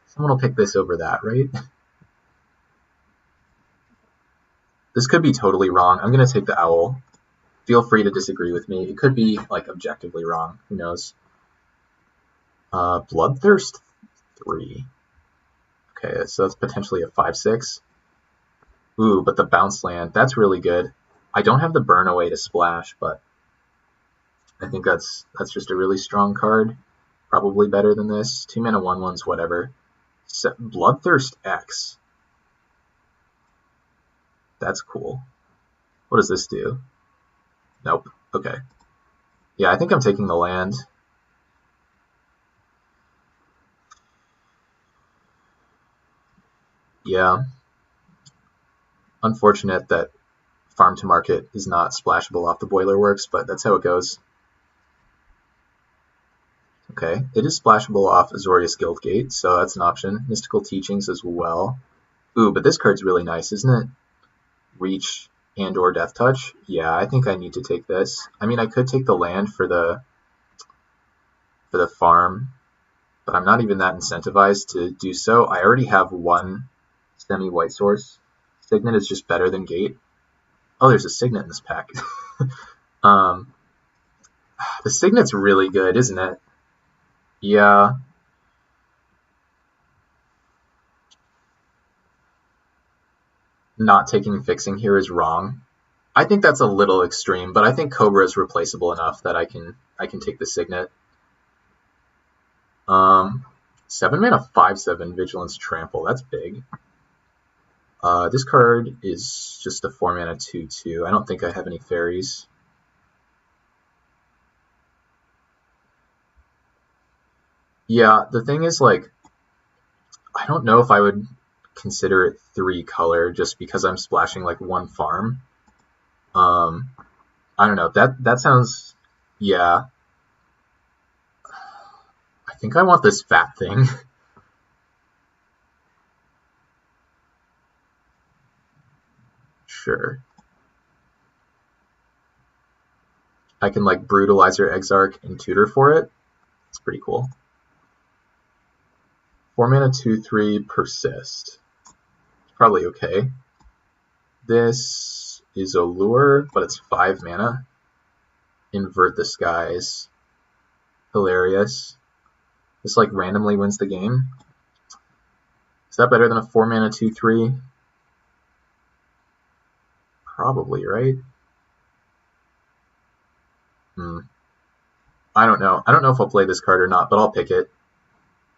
Someone will pick this over that, right? This could be totally wrong. I'm going to take the Owl. Feel free to disagree with me. It could be, like, objectively wrong. Who knows? Bloodthirst 3. Okay, so that's potentially a 5/6. Ooh, but the bounce land, that's really good. I don't have the burn away to splash, but I think that's just a really strong card. Probably better than this. 2 mana 1/1s, whatever. Bloodthirst X. That's cool. What does this do? Nope. Okay. Yeah, I think I'm taking the land. Yeah. Unfortunate that Farm to Market is not splashable off the Boiler Works, but that's how it goes. Okay, it is splashable off Azorius Guildgate, so that's an option. Mystical Teachings as well. Ooh, but this card's really nice, isn't it? Reach and or Death Touch. Yeah, I think I need to take this. I mean, I could take the land for the farm, but I'm not even that incentivized to do so. I already have 1 semi-white source. Signet is just better than Gate. Oh, there's a Signet in this pack. The Signet's really good, isn't it? Yeah. Not taking Fixing here is wrong. I think that's a little extreme, but I think Cobra is replaceable enough that I can take the Signet. 7 mana 5/7 Vigilance Trample. That's big. This card is just a 4 mana 2/2. I don't think I have any fairies. Yeah, the thing is, like, I don't know if I would consider it 3 color just because I'm splashing like 1 farm. I don't know. That sounds, yeah. I think I want this fat thing. Sure. I can like Brutalizer Exarch and tutor for it. It's pretty cool. 4 mana 2/3 Persist. It's probably okay. This is a lure, but it's 5 mana. Invert the Skies. Hilarious. This like randomly wins the game. that better than a 4 mana 2/3? Probably, right? I don't know. I don't know if I'll play this card or not, but I'll pick it.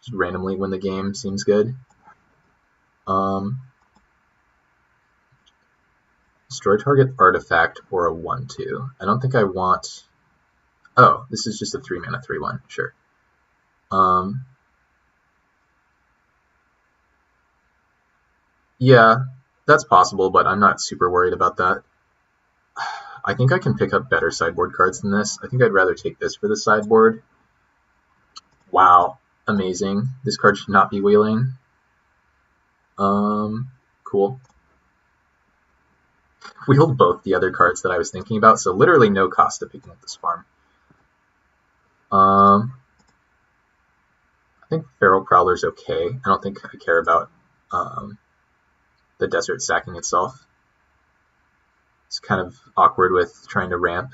Just randomly win the game. Seems good. Destroy target artifact or a 1/2. I don't think I want... Oh, this is just a 3 mana 3/1. Sure. Yeah, that's possible, but I'm not super worried about that. I think I can pick up better sideboard cards than this. I think I'd rather take this for the sideboard. Wow, amazing. This card should not be wheeling. Cool. Wheeled both the other cards that I was thinking about, so literally no cost to picking up this farm. I think Feral Prowler's okay. I don't think I care about the desert sacking itself. It's kind of awkward with trying to ramp.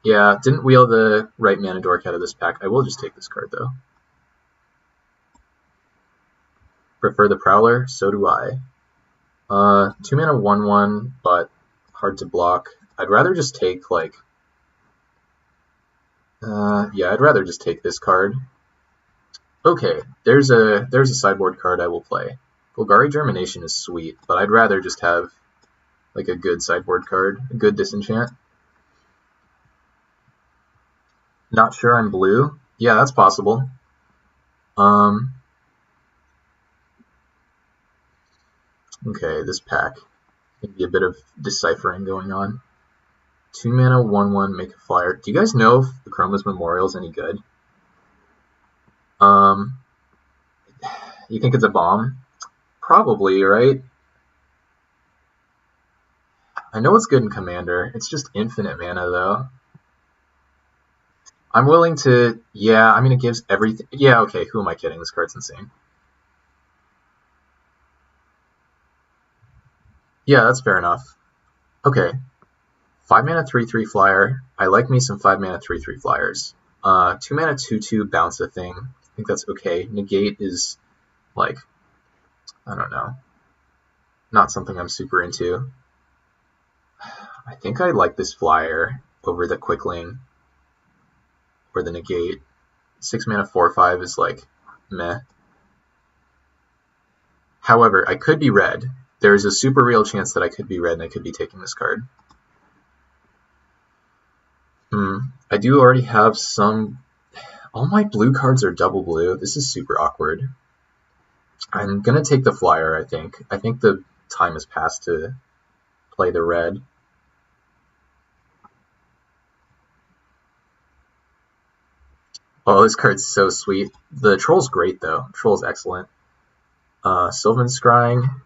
Yeah, didn't wheel the right mana dork out of this pack. I will just take this card though. Prefer the Prowler? So do I. 2 mana 1/1, but hard to block. I'd rather just take like... yeah, I'd rather just take this card. Okay, there's a sideboard card I will play. Golgari Germination is sweet, but I'd rather just have like a good sideboard card, a good disenchant. Not sure I'm blue. Yeah, that's possible. Okay, this pack can be a bit of deciphering going on. 2 mana 1/1, make a flyer. Do you guys know if the Chroma's Memorial is any good? You think it's a bomb? Probably, right? I know it's good in Commander. It's just infinite mana, though. I'm willing to... Yeah, I mean, it gives everything... Yeah, okay, who am I kidding? This card's insane. Yeah, that's fair enough. Okay. 5 mana 3/3 flyer. I like me some 5 mana 3/3 flyers. 2 mana 2/2 bounce a thing. I think that's okay. Negate is, like... I don't know. Not something I'm super into. I think I like this flyer over the Quickling or the Negate. 6 mana 4/5 is like meh. However, I could be red. There is a super real chance that I could be red and I could be taking this card. I do already have some... All my blue cards are double blue. This is super awkward. I'm going to take the flyer, I think. I think the time has passed to play the red. Oh, this card's so sweet. The Troll's great, though. Troll's excellent. Sylvan Scrying.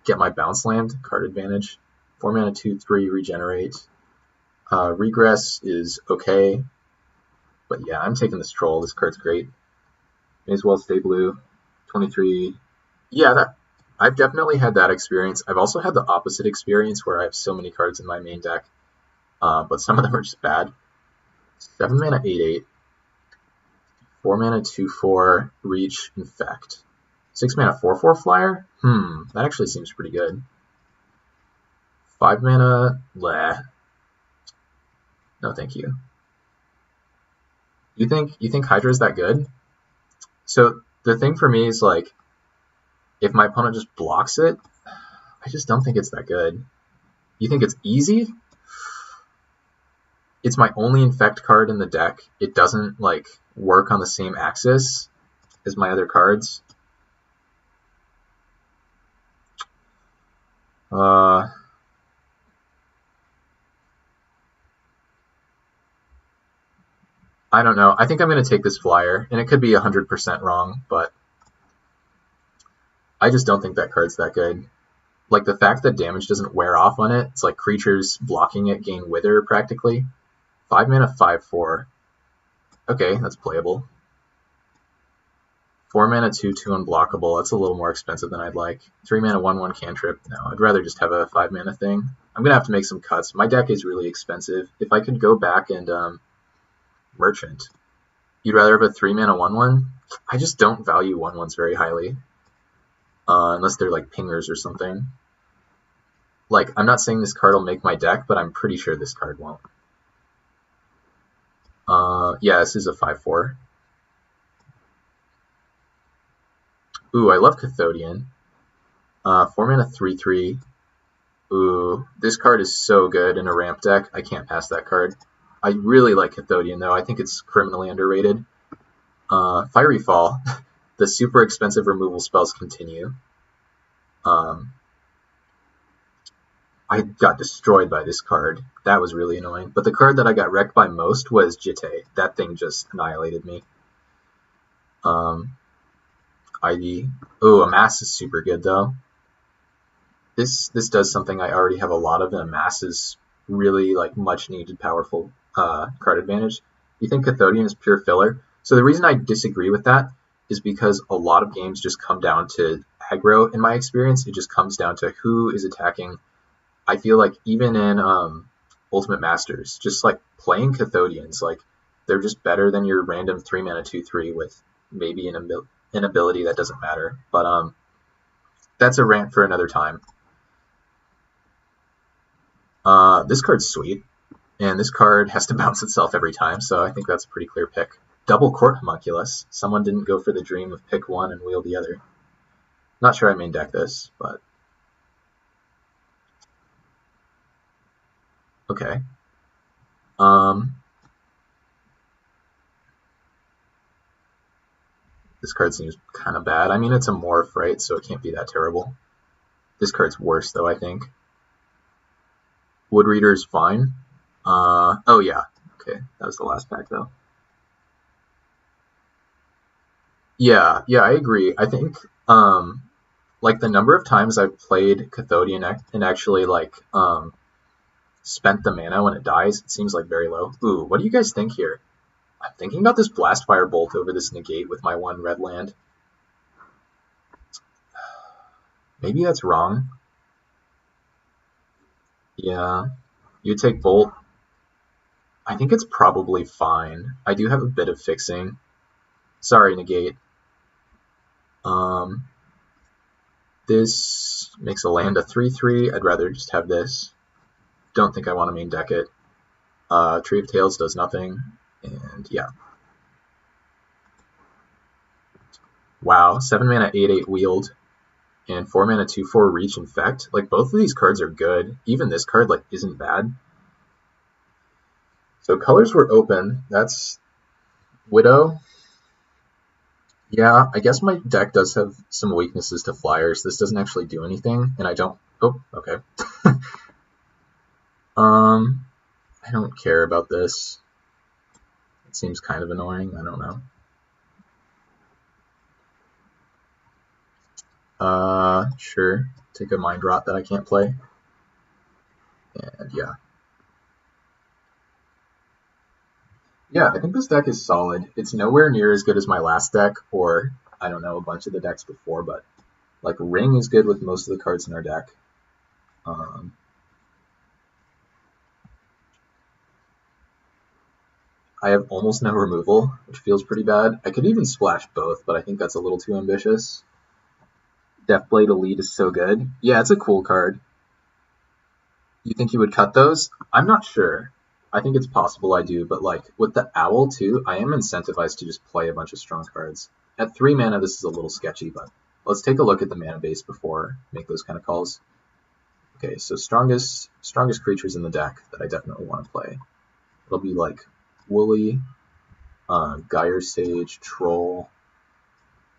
Get my bounce land. Card advantage. 4 mana 2/3 regenerate. Regress is okay. But yeah, I'm taking this Troll. This card's great. May as well stay blue. 23. Yeah, I've definitely had that experience. I've also had the opposite experience where I have so many cards in my main deck, but some of them are just bad. 7 mana 8/8. 4 mana 2/4 reach infect. 6 mana 4/4 flyer? That actually seems pretty good. 5 mana bleh. No, thank you. You think Hydra is that good? So the thing for me is like, if my opponent just blocks it, I just don't think it's that good. You think it's easy? It's my only infect card in the deck. It doesn't like work on the same axis as my other cards. I don't know. I think I'm going to take this flyer, and it could be 100% wrong, but I just don't think that card's that good. Like, the fact that damage doesn't wear off on it, it's like creatures blocking it gain Wither, practically. 5 mana 5/4. Okay, that's playable. 4 mana 2/2 unblockable. That's a little more expensive than I'd like. 3 mana 1/1 cantrip. No, I'd rather just have a 5 mana thing. I'm going to have to make some cuts. My deck is really expensive. If I could go back and Merchant. You'd rather have a 3 mana 1/1? I just don't value 1/1s very highly. unless they're like pingers or something. Like, I'm not saying this card will make my deck, but I'm pretty sure this card won't. Yeah, this is a 5/4. Ooh, I love Cathodian. 4 mana 3/3. Ooh, this card is so good in a ramp deck. I can't pass that card. I really like Cathodian, though. I think it's criminally underrated. Fiery Fall. The super expensive removal spells continue. I got destroyed by this card. That was really annoying. But the card that I got wrecked by most was Jitte. That thing just annihilated me. Ivy. Oh, Amass is super good, though. This does something I already have a lot of, and Amass is really like much needed powerful card advantage. You think Cathodian is pure filler? So the reason I disagree with that is because a lot of games just come down to aggro. In my experience, it just comes down to who is attacking. I feel like even in Ultimate Masters, just like playing Cathodians, like they're just better than your random 3 mana 2/3 with maybe an ability that doesn't matter. But that's a rant for another time. This card's sweet, and this card has to bounce itself every time, so I think that's a pretty clear pick. Double Court Homunculus. Someone didn't go for the dream of pick one and wheel the other. Not sure I main deck this, but okay. This card seems kind of bad. I mean, it's a morph, right? So it can't be that terrible. This card's worse, though, I think. Woodreader's fine. Oh, yeah. Okay, that was the last pack, though. Yeah, I agree. I think, like, the number of times I've played Cathodian and actually, like, spent the mana when it dies, it seems like very low. Ooh, what do you guys think here? I'm thinking about this Blastfire Bolt over this negate with my 1 red land. Maybe that's wrong. Yeah, you take Bolt. I think it's probably fine. I do have a bit of fixing. Sorry, negate. This makes a land a 3/3. I'd rather just have this. Don't think I want to main deck it. Tree of Tales does nothing, and yeah. Wow, 7 mana 8/8 Wield, and 4 mana 2/4 Reach Infect. Like, both of these cards are good. Even this card, like, isn't bad. So colors were open. That's Widow. Yeah, I guess my deck does have some weaknesses to flyers. This doesn't actually do anything, and I don't... Oh, okay. I don't care about this. It seems kind of annoying. I don't know. Sure. Take a Mind Rot that I can't play. And yeah. Yeah, I think this deck is solid. It's nowhere near as good as my last deck, or, I don't know, a bunch of the decks before, but, like, Ring is good with most of the cards in our deck. I have almost no removal, which feels pretty bad. I could even splash both, but I think that's a little too ambitious. Deathblade Elite is so good. Yeah, it's a cool card. You think you would cut those? I'm not sure. I think it's possible I do, but like with the Owl too, I am incentivized to just play a bunch of strong cards. At 3 mana, this is a little sketchy, but let's take a look at the mana base before make those kind of calls. Okay, so strongest creatures in the deck that I definitely want to play. It'll be like Woolly, Gyre Sage, Troll.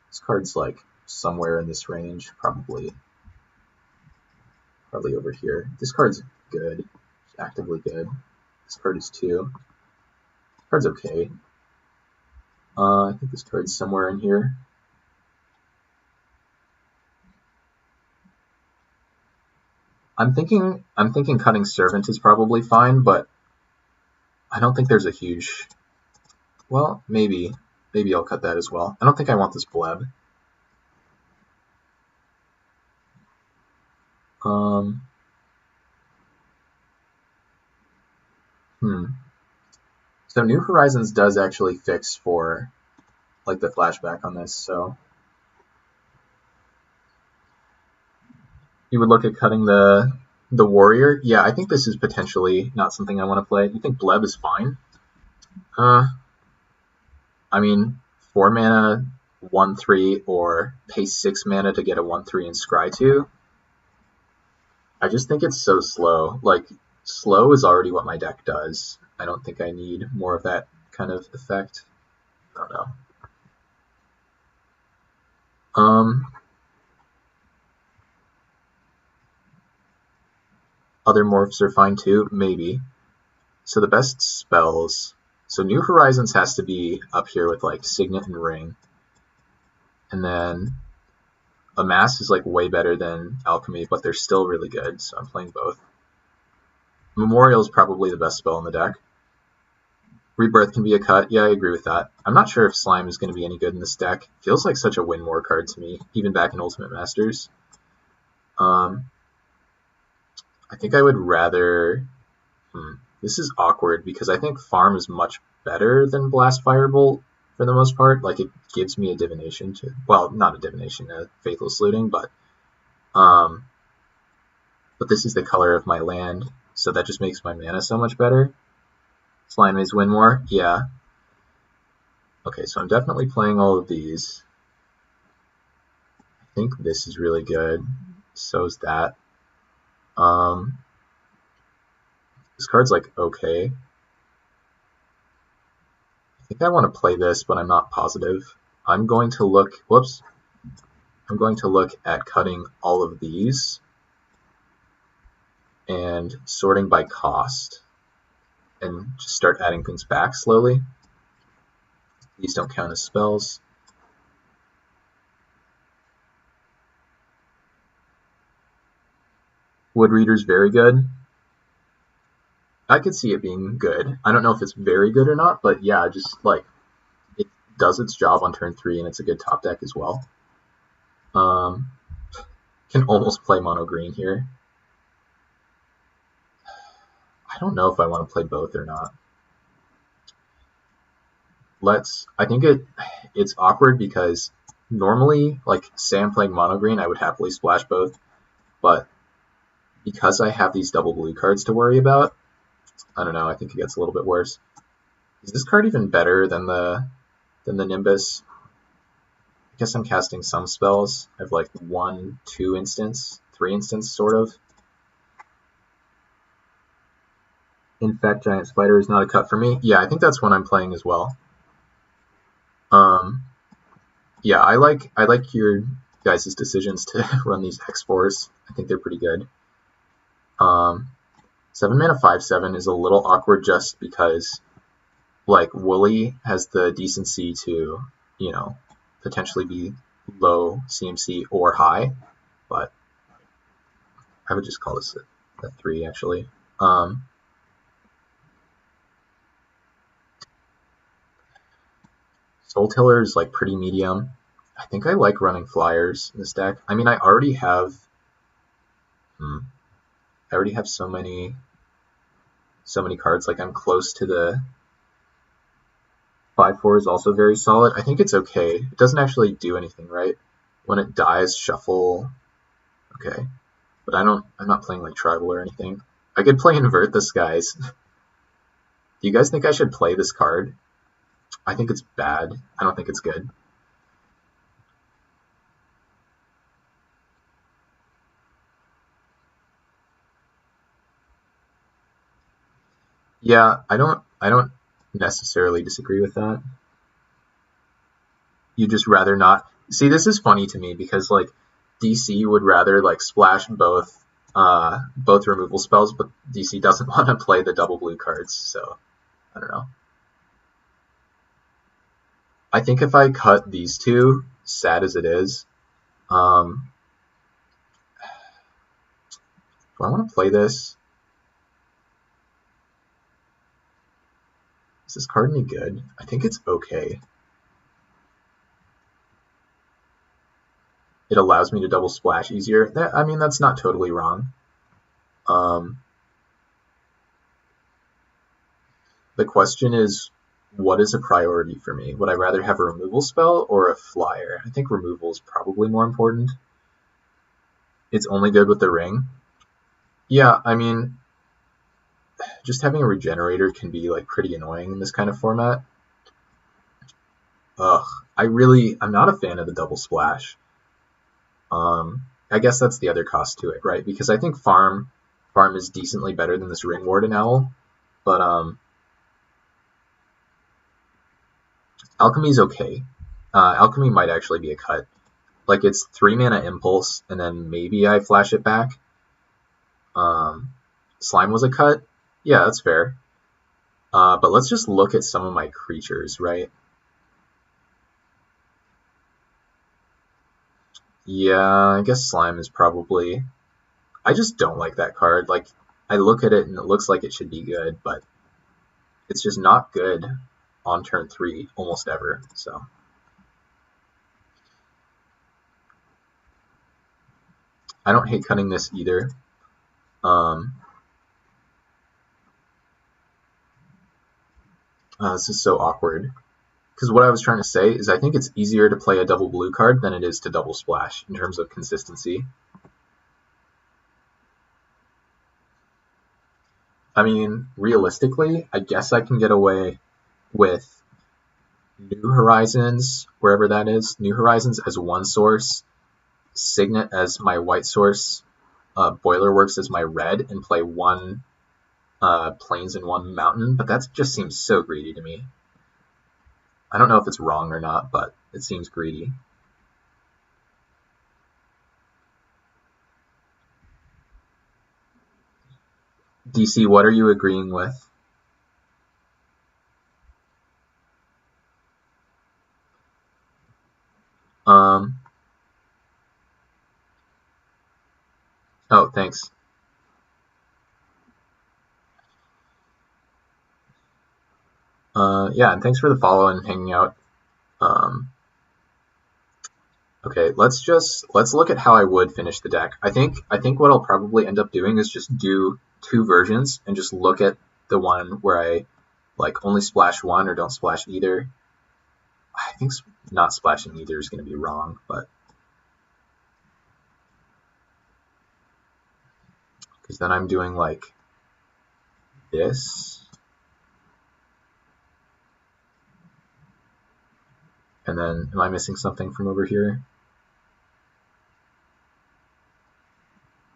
This card's like somewhere in this range, probably over here. This card's good, it's actively good. This card is 2. This card's okay. I think this card's somewhere in here. I'm thinking Cunning Servant is probably fine, but I don't think there's a huge... Well, maybe I'll cut that as well. I don't think I want this Bleb. So New Horizons does actually fix for like the flashback on this, so You would look at cutting the warrior. Yeah, I think this is potentially not something I want to play. You think Bleb is fine? I mean, 4 mana, 1/3, or pay 6 mana to get a 1/3 and scry 2. I just think it's so slow. Like, slow is already what my deck does. I don't think I need more of that kind of effect. I don't know. Other morphs are fine too, maybe. So the best spells. So New Horizons has to be up here with like Signet and Ring. And then Amass is like way better than Alchemy, but they're still really good, so I'm playing both. Memorial is probably the best spell in the deck. Rebirth can be a cut. Yeah, I agree with that. I'm not sure if Slime is going to be any good in this deck. Feels like such a win more card to me, even back in Ultimate Masters. I think I would rather... This is awkward because I think Farm is much better than Blast Firebolt for the most part. Like, it gives me a divination to... Well, not a divination, a Faithless Looting, but this is the color of my land, so that just makes my mana so much better. Slime is win more? Yeah. Okay, so I'm definitely playing all of these. I think this is really good. So is that. This card's like okay. I think I want to play this, but I'm not positive. I'm going to look. Whoops. I'm going to look at cutting all of these and sorting by cost, and just start adding things back slowly. These don't count as spells. Wood Reader's very good. I could see it being good. I don't know if it's very good or not, but yeah, just like it does its job on turn 3, and it's a good top deck as well. Can almost play mono green here. I don't know if I want to play both or not. I think it's awkward because normally, like, say I'm playing mono green, I would happily splash both, but because I have these double blue cards to worry about, I don't know, I think it gets a little bit worse. Is this card even better than the Nimbus? I guess I'm casting some spells. I have like 1, 2 instance, 3 instance, sort of. Infect Giant Spider is not a cut for me. Yeah, I think that's one I'm playing as well. Yeah, I like your guys' decisions to run these X4s. I think they're pretty good. 7 mana 5/7 is a little awkward just because, like, Wooly has the decency to, you know, potentially be low CMC or high, but I would just call this a 3 actually. Soul Tiller is like pretty medium. I think I like running flyers in this deck. I mean, I already have so many cards. Like, I'm close to the 5/4 is also very solid. I think it's okay. It doesn't actually do anything, right? When it dies, shuffle. Okay, but I'm not playing like tribal or anything. I could play Invert the Skies. Do you guys think I should play this card? I think it's bad. I don't think it's good. Yeah, I don't necessarily disagree with that. You just rather not. See, this is funny to me because, like, DC would rather like splash both removal spells, but DC doesn't want to play the double blue cards, so I don't know. I think if I cut these two, sad as it is, do I want to play this? Is this card any good? I think it's okay. It allows me to double splash easier. I mean, that's not totally wrong. The question is, what is a priority for me? Would I rather have a removal spell or a flyer? I think removal is probably more important. It's only good with the ring. Yeah, I mean, just having a regenerator can be like pretty annoying in this kind of format. Ugh, I'm not a fan of the double splash. I guess that's the other cost to it, right? Because I think farm is decently better than this Ring Warden Owl, but Alchemy's okay. Alchemy might actually be a cut. Like it's 3 mana Impulse, and then maybe I flash it back. Slime was a cut. Yeah, that's fair. But let's just look at some of my creatures, right? Yeah, I guess Slime is probably... I just don't like that card. Like, I look at it and it looks like it should be good, but it's just not good on turn 3 almost ever, so... I don't hate cutting this either. This is so awkward. Because what I was trying to say is I think it's easier to play a double blue card than it is to double splash in terms of consistency. I mean, realistically, I guess I can get away with New Horizons, wherever that is, New Horizons as one source, Signet as my white source, Boilerworks as my red, and play one Plains and one Mountain, but that just seems so greedy to me. I don't know if it's wrong or not, but it seems greedy. DC, what are you agreeing with? Um, oh, thanks. Yeah, and thanks for the follow and hanging out. Okay, let's look at how I would finish the deck. I think what I'll probably end up doing is just do 2 versions and just look at the one where I like only splash one or don't splash either. I think not splashing either is going to be wrong, but because then I'm doing like this, and then am I missing something from over here?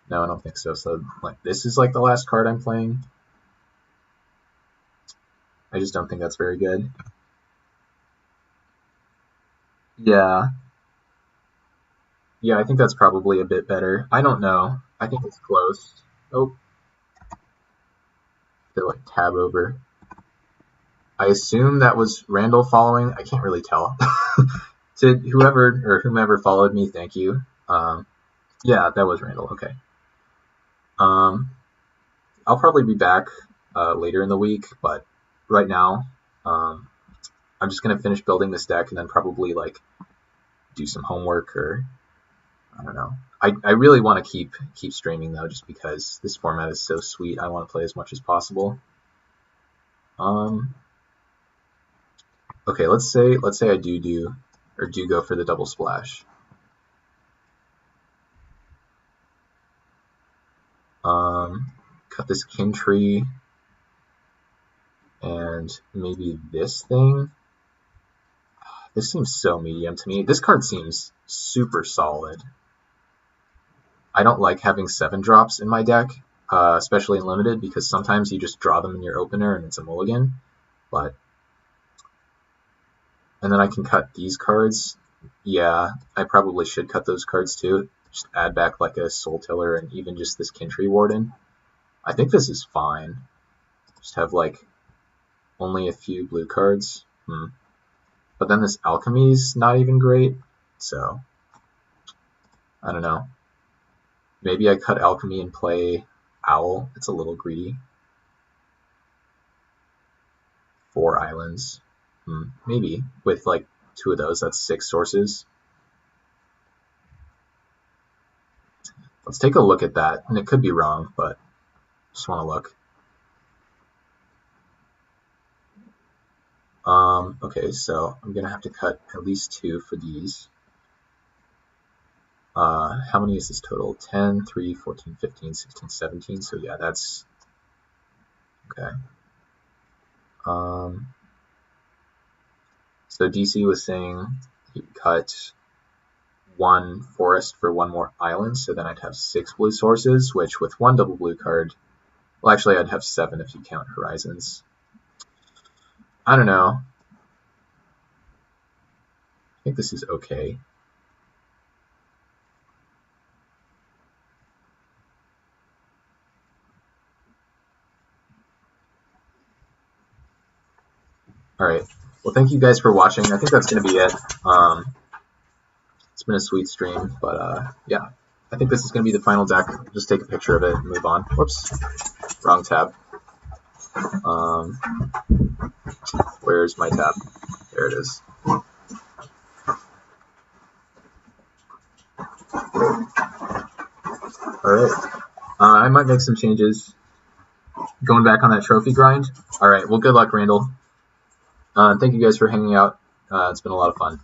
No, I don't think so. So like this is like the last card I'm playing. I just don't think that's very good. Yeah. Yeah, I think that's probably a bit better. I don't know. I think it's close. Oh, to like tab over. I assume that was Randall following. I can't really tell. To whomever followed me, thank you. Yeah, that was Randall. Okay. I'll probably be back later in the week, but right now, I'm just gonna finish building this deck and then probably like do some homework or I don't know. I really want to keep streaming though, just because this format is so sweet. I want to play as much as possible. Okay, let's say I do go for the double splash. Cut this kin tree and maybe this thing. This seems so medium to me. This card seems super solid. I don't like having 7 drops in my deck, especially in limited, because sometimes you just draw them in your opener and it's a mulligan. But and then I can cut these cards. Yeah, I probably should cut those cards too. Just add back like a Soul Tiller and even just this Kin Tree Warden. I think this is fine. Just have like only a few blue cards. But then this Alchemy's not even great, so I don't know. Maybe I cut Alchemy and play Owl. It's a little greedy. 4 islands. Maybe. With like 2 of those, that's 6 sources. Let's take a look at that. And it could be wrong, but just want to look. Okay, so I'm going to have to cut at least 2 for these. How many is this total? 10, 3, 14, 15, 16, 17. So yeah, that's okay. So DC was saying he'd cut 1 forest for 1 more island, so then I'd have 6 blue sources, which with 1 double blue card, well, actually I'd have 7 if you count horizons. I don't know. I think this is okay. Alright, well thank you guys for watching. I think that's going to be it. It's been a sweet stream, but yeah. I think this is going to be the final deck. Just take a picture of it and move on. Whoops, wrong tab. Where's my tab? There it is. Alright, I might make some changes. Going back on that trophy grind. Alright, well good luck, Randall. Thank you guys for hanging out. It's been a lot of fun.